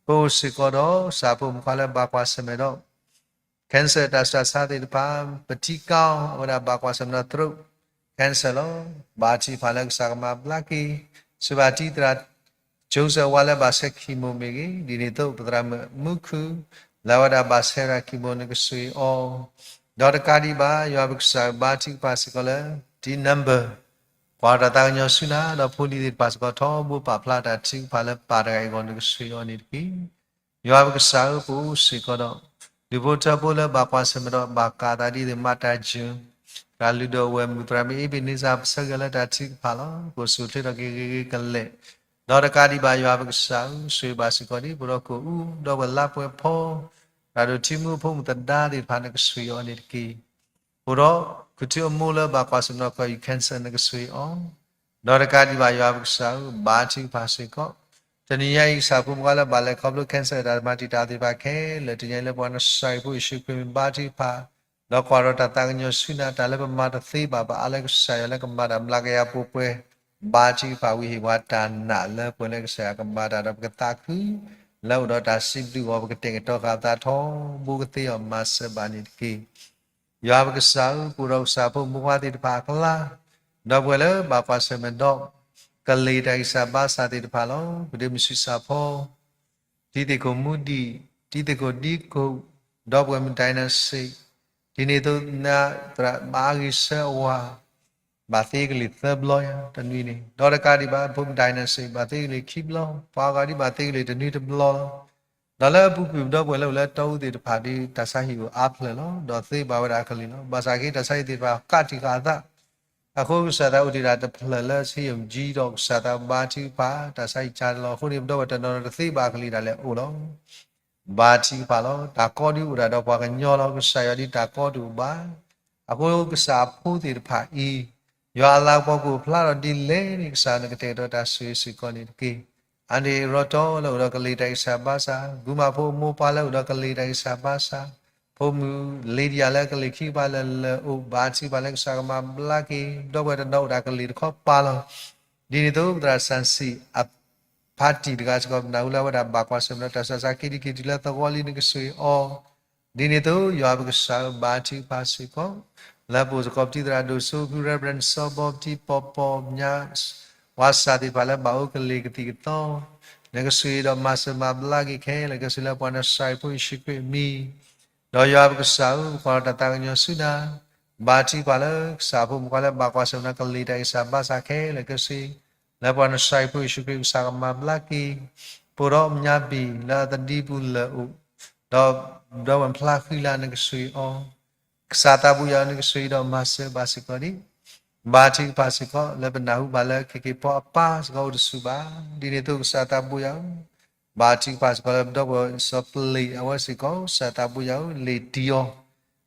ပိုစီကောတော့စာပုံခါလဘာကွာစမေတော့cancer တာစစာတဲ့ပါပတိကောင်းဝရဘာကွာစမနထရု cancer လောဘာချီဖာလက်ဆာမဘလာကီစဘာတိတရာကျိုးစဝါလဘာဆက်ခီမိုမေကြီးဒီနေ့တော့ပဒရမုခုလာဝဒဘာဆရာကီမိုနကဆွေအောဒေါ်ကာဒီဘာယောဘကဆာဘာတိပါစကလဒီ number ကွာတာညဆုနာတော့ဖိုလီပါစကထောဘူပါဖလာတာချီဖာလက်ပါဒရိုင်ကောနကဆွေအောနေတကီယောဘကဆာပူစီကတော့ဒီဘောချပိုလဘာကွာစမတော့ဘာကာတာဒီမတာဂျူကာလူဒဝဲမူတရမီဘိနိဇာပစကလတာချီဖာလောကိုဆုထေရကေကလေဒေါ်ကာဒီဘာယောဘကဆာဆွေဘာစကောဒီဘရကိုဦးတော့ဝလာပွဲဖောဒါတို့ချီမှုဖုံတဒါဒီဖာနကဆွေအောနေတကီဘရကုတီအမူလဘာကွာစမတော့ကိုယကန်ဆာနကဆွေအောဒေါ်ကာဒီဘာယောဘကဆာဘာချီဖာစေကောတနည်းရေးစာပုံကလည်းဘာလဲခေါပလိုကန်ဆာဒါမတီတာဒီပါခဲလက်တည်းလည်းပေါ်နဆိုင်ဖို့ရှိခွင့်ဘာတီဖာတော့ကွာတော့တန်ညဆုနာတာလည်းပမာတသေးပါအလက်ဆိုင်လည်းကမာဒမလာကရပူပွဲဘာချီဖာဝိဟိဝတာနာလဲပွလည်းဆရာကမာဒရပကတာခုလောက်တော့တာစိတူဘောကတဲ့တော့ကတာထောဘူကတိယမဆဘာနိကီယာဘကဆာပူရောစာဖို့မူဝတိတပါကလာတော့ပွလည်းဘာပါစမတော့ကလေးတိုင်စာဘာစာတိတပါလောဘဒမရှိစာဖို့ဒီတေကိုမူဒီဒီတေကိုဒီကိုတော့ပွမတိုင်းနစိဒီနေ့တော့နာတရဘာဂိဆဝါဘာသေကလေးသဘလောယတနည်းနေဒေါ်ကာဒီဘာဘုံတိုင်းနစိဘာသေကလေးခိဘလောပါကာဒီဘာသေကလေးတနည်းတဘလောဒါလည်းပုပ္ပတော့ဘယ်လိုလဲတောင်းတဲ့တဖာဒီတဆာဟီကိုအားဖလဲလို့ဒေါ်သေဘာဝရာကလေးနော်ဘာသာကိတဆာဟီတိဘာကတိကာသအခုစတာဥဒိရာတဖလဲလဲစီယုံကြီးတော့စတာဘာတိပါတဆာဟီချာလောခုနေတော့တနော်သေဘာကလေးဒါလဲအိုလောဘာတိပါလောတာကောဒီဥရာတော့ဘာကညောလောကဆာယဒီတာကောတူဘာအခုကစားဖို့တဲ့တဖာအီယောအလာဘောကိုဖလာတော့ဒီလေဒီကစားနကတဲ့တော့တာဆွေးဆွေးကောနေတကေအန်ဒီရောတော်လို့တော့ကလေးတိုင်းစာပါစာဂူမဖို့မိုးပါလို့တော့ကလေးတိုင်းစာပါစာဖို့မူလေဒီယာလည်းကလေးခိပါလဲဥဘာချီပါလဲကစားမဘလာကီတော့ဘယ်တော့ဒါကလေးခေါ်ပါလို့ဒီနေ့တော့ဒရာဆန်စီအပါတီတကစကောနာဦးလာဝဒါဘာကွာစမလို့တဆဆာကီဒီကီဒီလာတော့လီနေကဆွေအော်ဒီနေ့တော့ယောဘကစားဘာချီပါစီကောလာပိုစကောပတီဒရာဒိုဆိုဂူရဘရန်ဆောဘောပတီပေါပေါညာဝါစာတိပါလာဘာအိုကလေးကတိကတော့ငကဆွေတော့မဆမဘလာကီခဲလကဆွေလာပွားနဆိုင်ဖို့ရှိခွေမီတော့ယောဘကစားခေါ်တတန်ညဆုနာဘာတိပါလာစာဖို့မကလည်းဘာကွာစမကလေးတိုင်းစာဘာစာခဲလကဆွေလာပွားနဆိုင်ဖို့ရှိခွေစာမဘလာကီပရောမြာဘီလာတဒီပူလောတော့ဝန်ဖလာခိလာငကဆွေအောစာတာဘူးရငကဆွေတော့မဆဘာစကောဒီဘာတိပါစကောလဘနာဟုဘာလခေကေပေါ်ပါစကောဒစုဘာဒီနေတုစာတာဘူးရဘာတိပါစကောလဘတော့စပလီအဝစကောစာတာဘူးရလေတီယော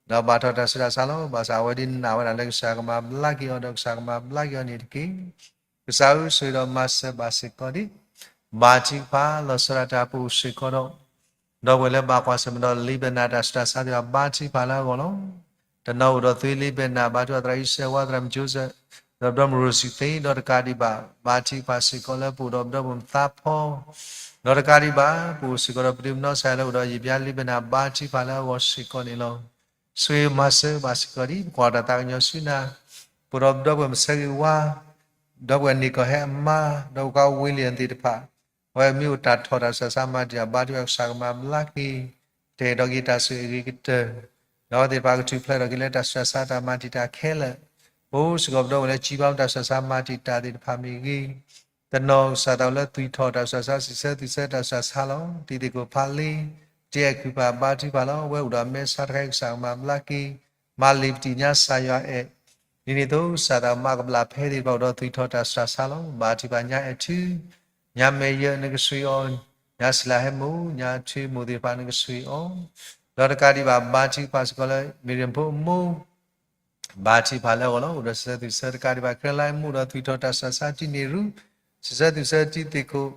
တော့ဘာတော်တဆရာဆာလောဘာသာဝဒီနာဝရလက်စာကမဘလာကီယောတော့စာကမဘလာကီယောနေတကေကစားဆွေတော့မဆဘာစကောဒီဘာတိပါလောစရတာပူစကောတော့ဝဲလဘာကွာစမတော့လီဘနာတာစတာစာဒီဘာတိပါလာကောလော တနောတော့သွေးလေးပဲနာဘာတို့တရာဤဆေဝါဒရမ်ဂျိုဇက်တော့မရစီသိတော့ကာဒီပါဘာချီပါစီကောလဲပူတော့ဘုံသာဖောတော့ကာဒီပါပူစီကောပရိမနောဆိုင်လို့တော့ရပြလေးပဲနာဘာချီပါလဲဝစီကောနေလောဆွေမဆဘာစီကောဒီကွာတာတညဆွနာပူတော့ဘုံဆေဝါတော့ဝနီကဟဲမတော့ကဝီလီယန်တီတဖာဝဲမြို့တာထော်တာဆဆမတီဘာတို့ဆာမမလာကီတေတော့ဂီတာဆွေရီကတတော့ဒီပါကတူဖလက်တော့ဂီလက်တာဆဆတာမတီတာခဲလဲဘိုးစကောတော့လည်းကြီးပေါင်းတာဆဆမတီတာတီတဖာမီကီတနောဆာတော်လည်းသွီထော်တာဆဆစီဆဲတီဆဲတာဆဆာလောတီတီကိုဖာလီတဲကူပါဘာတီပါလောဝဲဥဒမဲဆာခိုင်ဆာမမလာကီမာလီပတီညာဆာယာအဲဒီနေ့တော့စာတော်မကပလာဖဲဒီပေါ့တော့သွီထော်တာဆဆာလောဘာတီပါညာအချူညာမေယနကဆွေအောညာစလာဟမူညာချီမူဒီပါနကဆွေအောလောတကာဒီပါဘာချီပါစကလည်းမီရင်ဖို့မူဘာချီပါလဲကောရစသူစတကာဒီပါခရလိုက်မှုတော့သွီထော်တာဆဆာတီနေရူစသူစတီတေကို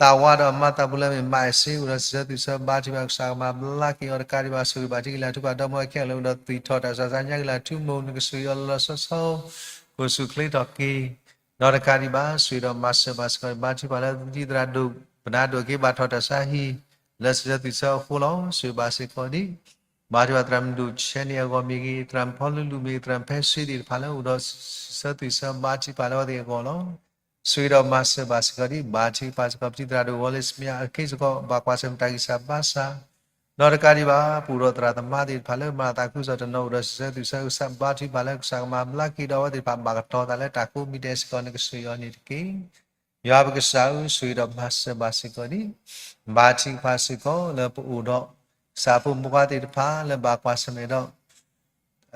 တာဝါတော့မတာဘူးလည်းမိုင်စီရစသူစဘာချီပါဆာမဘလာကီရကာဒီပါဆူဘာတီလာတူပါတော့မခဲလုံးတော့သွီထော်တာဆဆာညာကလာတူမုံနကဆွေအောလဆဆောကိုစုခလီတော့ကီနော်တကာဒီပါဆွေတော်မဆဘစကဘာချီပါလဲဒီတရာဒုပနာဒုကေဘာထော်တာဆာဟီလက်စတိဆောဖူလောဆွေဘာစေခေါ်ဒီဘာချီပါတရမ်ဒုချန်နီယာကိုမီဂီတရမ်ဖောလူလူမီတရမ်ဖဲစီဒီဖာလဲဥဒစတိဆဘာချီပါလောဒီကောလောဆွေတော်မဆဘစကဒီဘာချီပါစကပတိတရာဒုဝလစ်မီယာအကိစကောဘာကွာစမ်တိုင်ဆာဘာဆာနော်တကာဒီပါပူရောတရာသမတိဖာလဲမာတာကုစတနောရစတိဆဆဘာချီပါလဲဆာမမလာကီတော်ဒီပါဘာတော်တလဲတာကုမီတက်စကောနကဆွေယောနိတကေယောဘကဆာဆွေတော်မဆဘစကဒီဘာချီပါစကောလဲပူတော့စာပုမကတိဖာလဲဘာကွာစမေတော့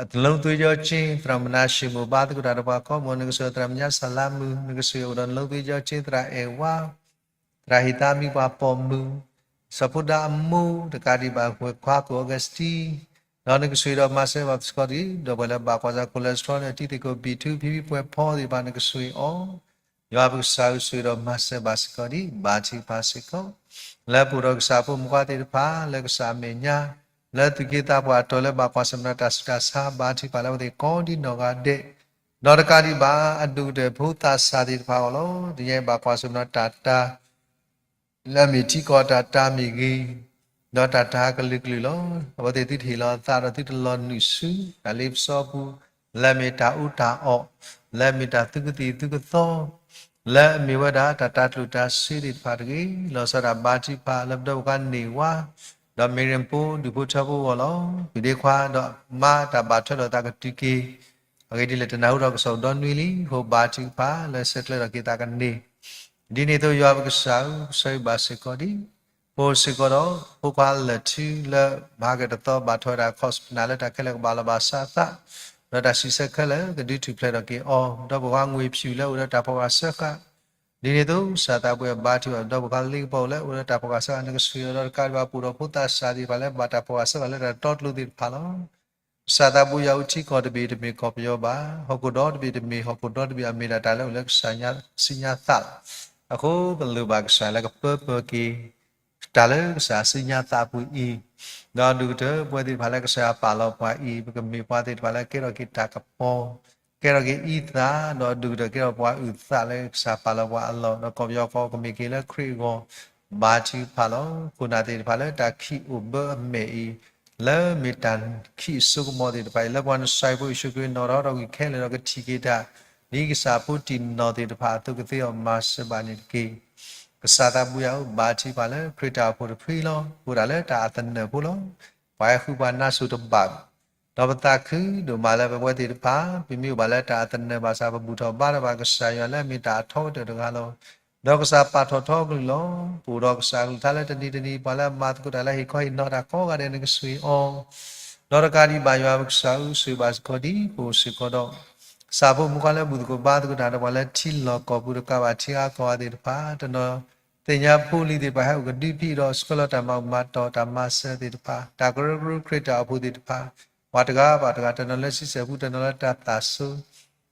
အတလုံးသွေးကြောချင်းသရမနာရှိမဘာတကုတာဘာကောမနကဆွေတရမညာဆလာမူနကဆွေဥဒလုံးသွေးကြောချင်းတရာအေဝါတရာဟိတာမိပါပေါ်မူစပုဒာမူတကာဒီဘာခွေခွာကိုဂစတီနောက်နကဆွေတော်မဆဲဘတ်စကောဒီဒဘလဘာကွာဇာကိုလက်စထရောနဲ့တီတီကို B2 PP ပွဲဖောဒီဘာနကဆွေအောယောဘဆာဆွေတော်မဆဲဘတ်စကောဒီဘာချီပါစကောလက်ပူရောစာပုမကွာတိဖာလက်ကစာမေညာလက်သူကေတာဘွာတော်လက်ဘာကွာစမနာတစကာစာဘာချီပါလောဒီကောဒီနောကတဲ့နော်တကာဒီဘာအတူတဲ့ဘုသစာတိဖာလောဒီရဲ့ဘာကွာစမနာတာတာလက်မီတီကောတာတာမီဂီဒေါ်တာတာကလိကလီလောဝတိတိထီလောသာရတိတလောနိစုအလိပစောပုလက်မီတာဥတာအောလက်မီတာသုကတိသုကသောလက်မီဝဒတာတာတလူတာစီရိဖာတကီလောစရာဘာတိပါလဘဒဝကနေဝါဒေါ်မီရင်ပူဒီဘုချဘူဝလောဒီဒေခွာဒေါ်မာတာဘာထလောတာကတိကီအဂေဒီလက်တနာဥရောကဆောဒွန်ဝီလီဟိုဘာတိပါလက်ဆက်လက်ကေတာကနေဒီနေ့တော့ယောဘကဆောဆွေဘာစေကောဒီပိုစကောတော့ဘုခွာလက်ချီလက်ဘာကတတော့ဘာထော်တာကော့စနာလက်တာခက်လက်ဘာလဘာစာတာရတာစီဆက်ခက်လက်ကဒီတူဖလက်တော့ကေအော်တော့ဘဝငွေဖြူလက်ဥရတာဘောကဆက်ကဒီနေ့တော့စာတာပွဲဘာတီတော့ဘဝလေးပေါ်လက်ဥရတာဘောကဆက်နကဆွေရကာဘာပူတော့ဖုတာစာဒီပါလက်ဘာတာဘောကဆက်လက်တော့လို့ဒီဖာလောစာတာပွဲရောက်ချီကောတဘီတမီကောပယောပါဟောကုတော့တဘီတမီဟောကုတော့တဘီအမေတာလက်လက်ဆညာစညာသအခုဘလူဘာကဆာလကပပကီတာလစာစညာတာပူဤနော်ဒုတပွဲဒီဖာလကဆာပါလောပွားဤဘကမေပွားတဲ့ဖာလကေရကိတာကပေါ်ကေရကိဤသာနော်ဒုတကေရပွားဥသလဲစာပါလောပွားအလောနော်ကောပြောကောကမေကေလခရီကောဘာချီဖာလောခုနာတဲ့ဖာလတာခိဥဘမေဤလဲမီတန်ခိစုကမောတဲ့ဖိုင်လဘဝန်ဆိုင်ဖို့ရှုကွေးနော်တော့ကခဲလေတော့ကတိကေတာဒီကစာပုတိနော်တဲ့ဖာတုကတိယောမစဘာနိကေကစားတာဘူးယောဘာချီပါလဲခရတာဖို့ဖရီလောဟိုဒါလဲတာအတနဘူးလောဘာခုဘာနာဆုတဘတော့ပတာခုဒိုမာလဲဘဝတိတပါပြမျိုးဘာလဲတာအတနဘာစာဘူးတော့ဘာဘာကစားရလဲမိတာထောတဲ့တကားလောတော့ကစားပါထောထောကလောပူတော့ကစားထားလဲတနီတနီဘာလဲမတ်ကုတာလဲဟိခွိုင်းနော်တာကောကတဲ့ငဆွေအောတော့ကာဒီဘာယောကစားဆွေဘာစကောဒီပူစကောတော့စာဖို့မကလည်းဘူးကိုဘာတကုတာတော့ဘာလဲချီလောကောဘူးကဘာချီအားကောတဲ့တပါတနော်တင်ညာဖူလီတဲ့ဘာဟုတ်ကဒီပြီတော့စကလတာမောက်မတော်တာမဆဲတဲ့တပါတာဂရဂရခရတာဘူးတဲ့တပါဝါတကားဘာတကားတနော်လက်စစ်ဆဲဘူးတနော်လက်တာတာဆု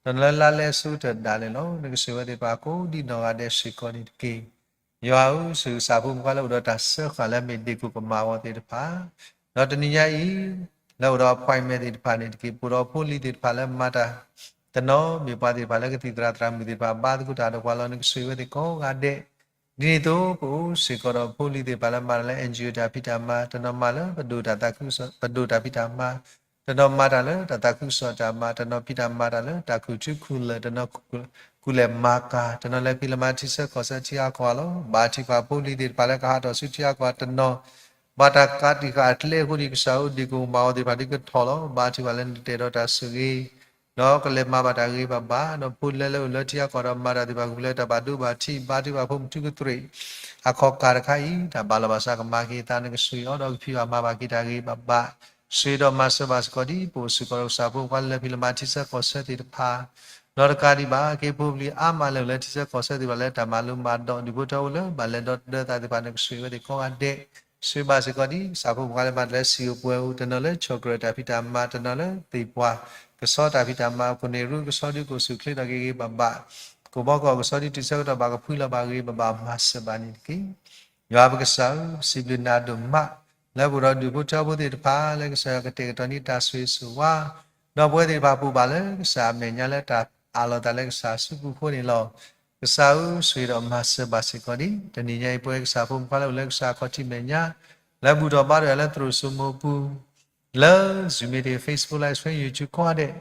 တနော်လာလဲဆုတဲ့ဒါလည်းနော်ငါဆွေဝတဲ့ပါကိုဒီနော်ရတဲ့ရှိကောနေကေယောဟုစုစာဖို့မကလည်းတော့တာဆဲခါလည်းမေဒီကုကမာဝတဲ့တပါတော့တနည်းဤ แล้วเราพอยเมติพานิกีปุโรพูลิติพาเลมาตาตโนมีปาติพาเลกติตราตรามิติพาบาดกุตาดกวาลนิกสุยเวติโกกาเดดีโตปูสิกรพูลิติพาเลมาเลเอ็นจิโอดาพิตามาตโนมาเลปดูดาตาคุสปดูดาพิตามาตโนมาดาเลตาตาคุสดามาตโนพิตามาดาเลตาคุจุคุเลตโนกุเลมาคาตโนเลพิลมาทิเสกอสจิอาควาโลบาติพาพูลิติพาเลกาดอสุจิอาควาตโนBata kati ka atle ko di sau di ko mau di padi ko tholo ba chi valen te ro ta sugi no kale ma bata gi ba ba no phule le lo tia ko ra ma ra di ba gule ta ba du ba thi ba di ba phum tu ko tri a kho ka ra khai ta ba la ba sa ka ma ki ta ne ko sui o do phi ba ma ba ki ta gi ba ba sui do ma sa ba ko di po su ko sa po ka le phi la ma thi sa ko sa ti pha no ra ka di ba ke po li a ma le le thi sa ko sa di ba le ta ma lu ma do di bo to le ba le do de ta di ba ne ko sui we di ko a deဆွေးပါစကောဒီစာဖို့ဘာလဲမလဲစီယပွဲဦးတနလဲချောကရတာဖီတာမာတနလဲတေပွားကစောတာဖီတာမာကိုနေရုကစောဒီကိုစုခလိတကေဘဘကိုဘောကောကစောဒီတိဆောတာဘာကဖူးလာဘာကေဘဘမတ်စဘာနိကိယောဘကဆောစီဘလနာဒမလဲဘူရဒူဘချဘုတေတဖာလဲကဆောကတေတနိတာဆွေဆူဝါတော့ပွဲတေဘာပူပါလဲစာမေညာလဲတာအာလောတလဲကစာစုခုခိုးနေလောကစားဆွေတော်မဆဘာစီကောဒီတဏိညာပွဲကစားဖို့ဖားလို့လက်စားခေါတိမညာလက်ဘူးတော်ပါတယ်လက်သူစုမပူလဲဇူမီတဲ့ Facebook live ဆွေ YouTube ခေါ်တဲ့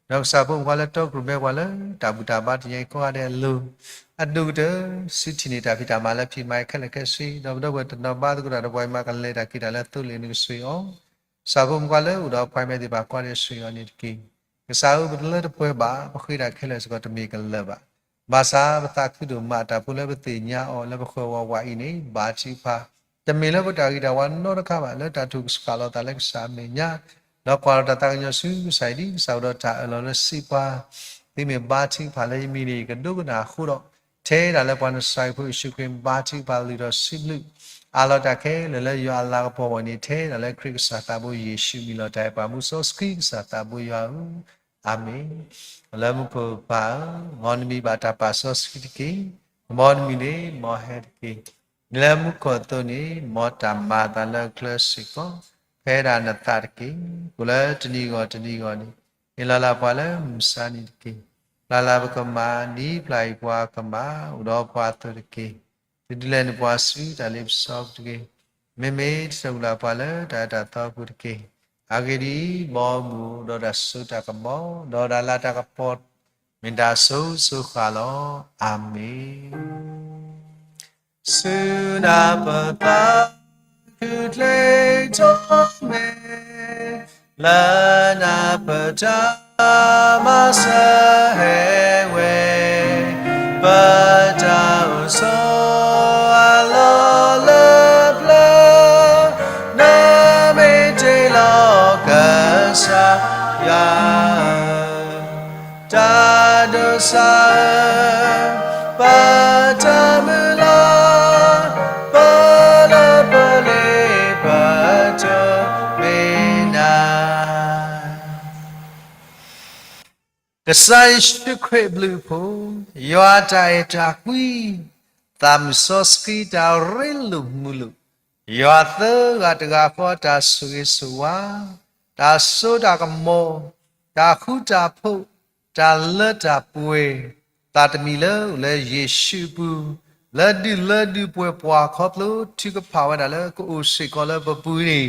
နောက်စားဖို့ဖားလက်တော့ group ပဲကွာလဲတာဘူတာပါတရင်ခေါ်တဲ့လူအတူတစစ်ချီနေတာဖီတာမလည်းဖြစ်မိုက်ခက်လက်ခက်ဆွေတော့ဘတနဘာတကရတော့ဘွိုင်းမကလည်းတာကိတာလဲသူ့လေးနေဆွေအောင်စားဖို့ဖားလဲဥတော်ဖိုင်မဲ့ဒီပါကွာတဲ့ဆွေအောင်နေတကိကစားဘတလဲတပွဲပါပခိတာခက်လက်စကတမီကလည်းပါဘာသာဘတာခုဒမတာပုလဘတိညာအောလဘခောဝါဤနေဘာချိဖာတမေလဘတာဂီတာဝနောရခပါလတာထုစကလောတလက်စာမေညာလောကွာတတညဆုဆိုင်ဒီဆောဒတာအလောလစီပါဒီမေဘာချိဖာလေမီနီကဒုကနာခုတော့ထဲတာလည်းပွားနဆိုင်ဖို့ရှုခွင်ဘာချိဖာလီတော့စိလူအလောတခဲလလယောအလာပေါ်ဝနေထဲတာလည်းခရစ်စာတာဘူးယေရှုမီလောတိုင်ပါမှုစောစခရစ်စာတာဘူးယောအာမင်လာမှုကိုပါငေါနမီဘာတာပါဆောစကီကေမောနမီနေမောဟက်ကေလာမှုကိုတော့နေမောတာမာတလကလစစ်ကိုဖဲရာနတာကေကိုလာတနီကိုနေလာလာပါလဲမစာနီကေလာလာဘကမာနီပလိုက်ပွားကမာဥတော်ပွားတကေဒီလန်ပွားဆွီတလေးဆော့တကေမေမေဆောလာပါလဲတာတာတော့ပုတကေอากิดีบอมูดอดาสุตากะมอดอดาลาตากะปอดมินดาสุสุขะโลอาเมนสุนาปะตาคุดเลโตเมลานาปะจามาสะเฮเวปะจาอุโซอะโลเลเปลนาเมเจโลsa ya ta do sa pa ta me la pa la pa le pa cho me na the sai stu kwe blue po yo ta ta kwi tam so ski ta rilu mulu yo the ga ta kho ta su su waတာဆိုတာကမောတာခုတာဖုတ်တာလက်တာပွဲတာတမီလဲယေရှုဘူးလက်ဒီပွဲပွားခေါပလို့ထိကပါဝဲတာလဲကိုအိုစိကောလဲပပူနေ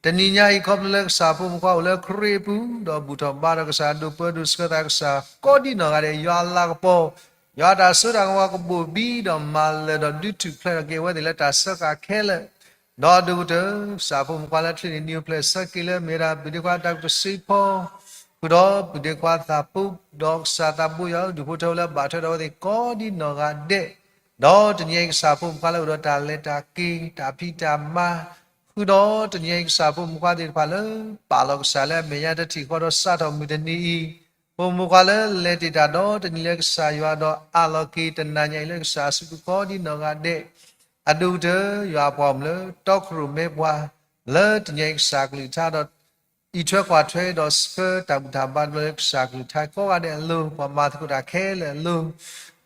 တဏိညာဤခေါပလဲစာဖို့မကောလဲခရေဘူးတော့ဘူတော်ဘာရကစားဒုပဒုစကတာကစားကောဒီနော်ကရဲရွာလာကပေါ်ရွာတာဆိုတာကကဘူဘီတော့မလဲတော့ဒုထုဖလက်ကေဝဲဒီလက်တာစကခဲလဲတော့ဒုတစာဖို့မကွာလက်ထင်းနီယိုပလက်စကီလဲမေရာဘီဒီကွာဒေါက်တာစီဖောကုတော့ဘီဒီကွာသာပုဒေါက်စာတာဘူယောဒုဖို့ထောလဲဘာထောတော့ဒီကောဒီနော်ကတဲ့တော့တညိစာဖို့မကွာလို့တော့တာလက်တာကီတာဖီတာမာကုတော့တညိစာဖို့မကွာတဲ့ပါလဲပါလောကဆာလဲမေရတတိခေါ်တော့စာတော်မူတနီဘုံမကွာလဲလက်တီတာတော့တနီလက်စာရွာတော့အလောကီတနာညိလက်စာစုကောဒီနော်ကတဲ့အဒုတရွာပေါ်မလို့တောက်ခရုမေဘွာလဲတညိစာကလူထားတော့ဤထွက်ကွာထွဲတော့စပတမ်တာဘတ်လဲစာကလူထားကောရတဲ့လူပမာတခုတာခဲလဲလူ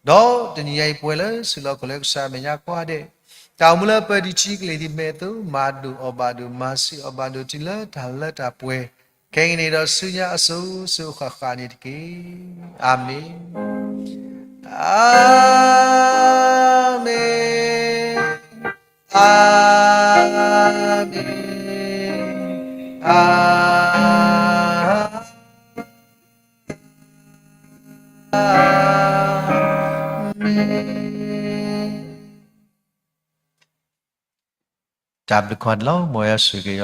တော့တညိပွဲလဲဆူလောကလဲစာမညာကွာတဲ့တောင်မလဲပဒီချီကလေးဒီမဲတူမာဒူအဘာဒူမာစီအဘာဒူတီလဲဒါလက်တာပွဲ Keng ni do sunya asu su khakhani tiki. Amin. Amin. Amin. Amin. Chạm được hoàn lâu mỗi sự cái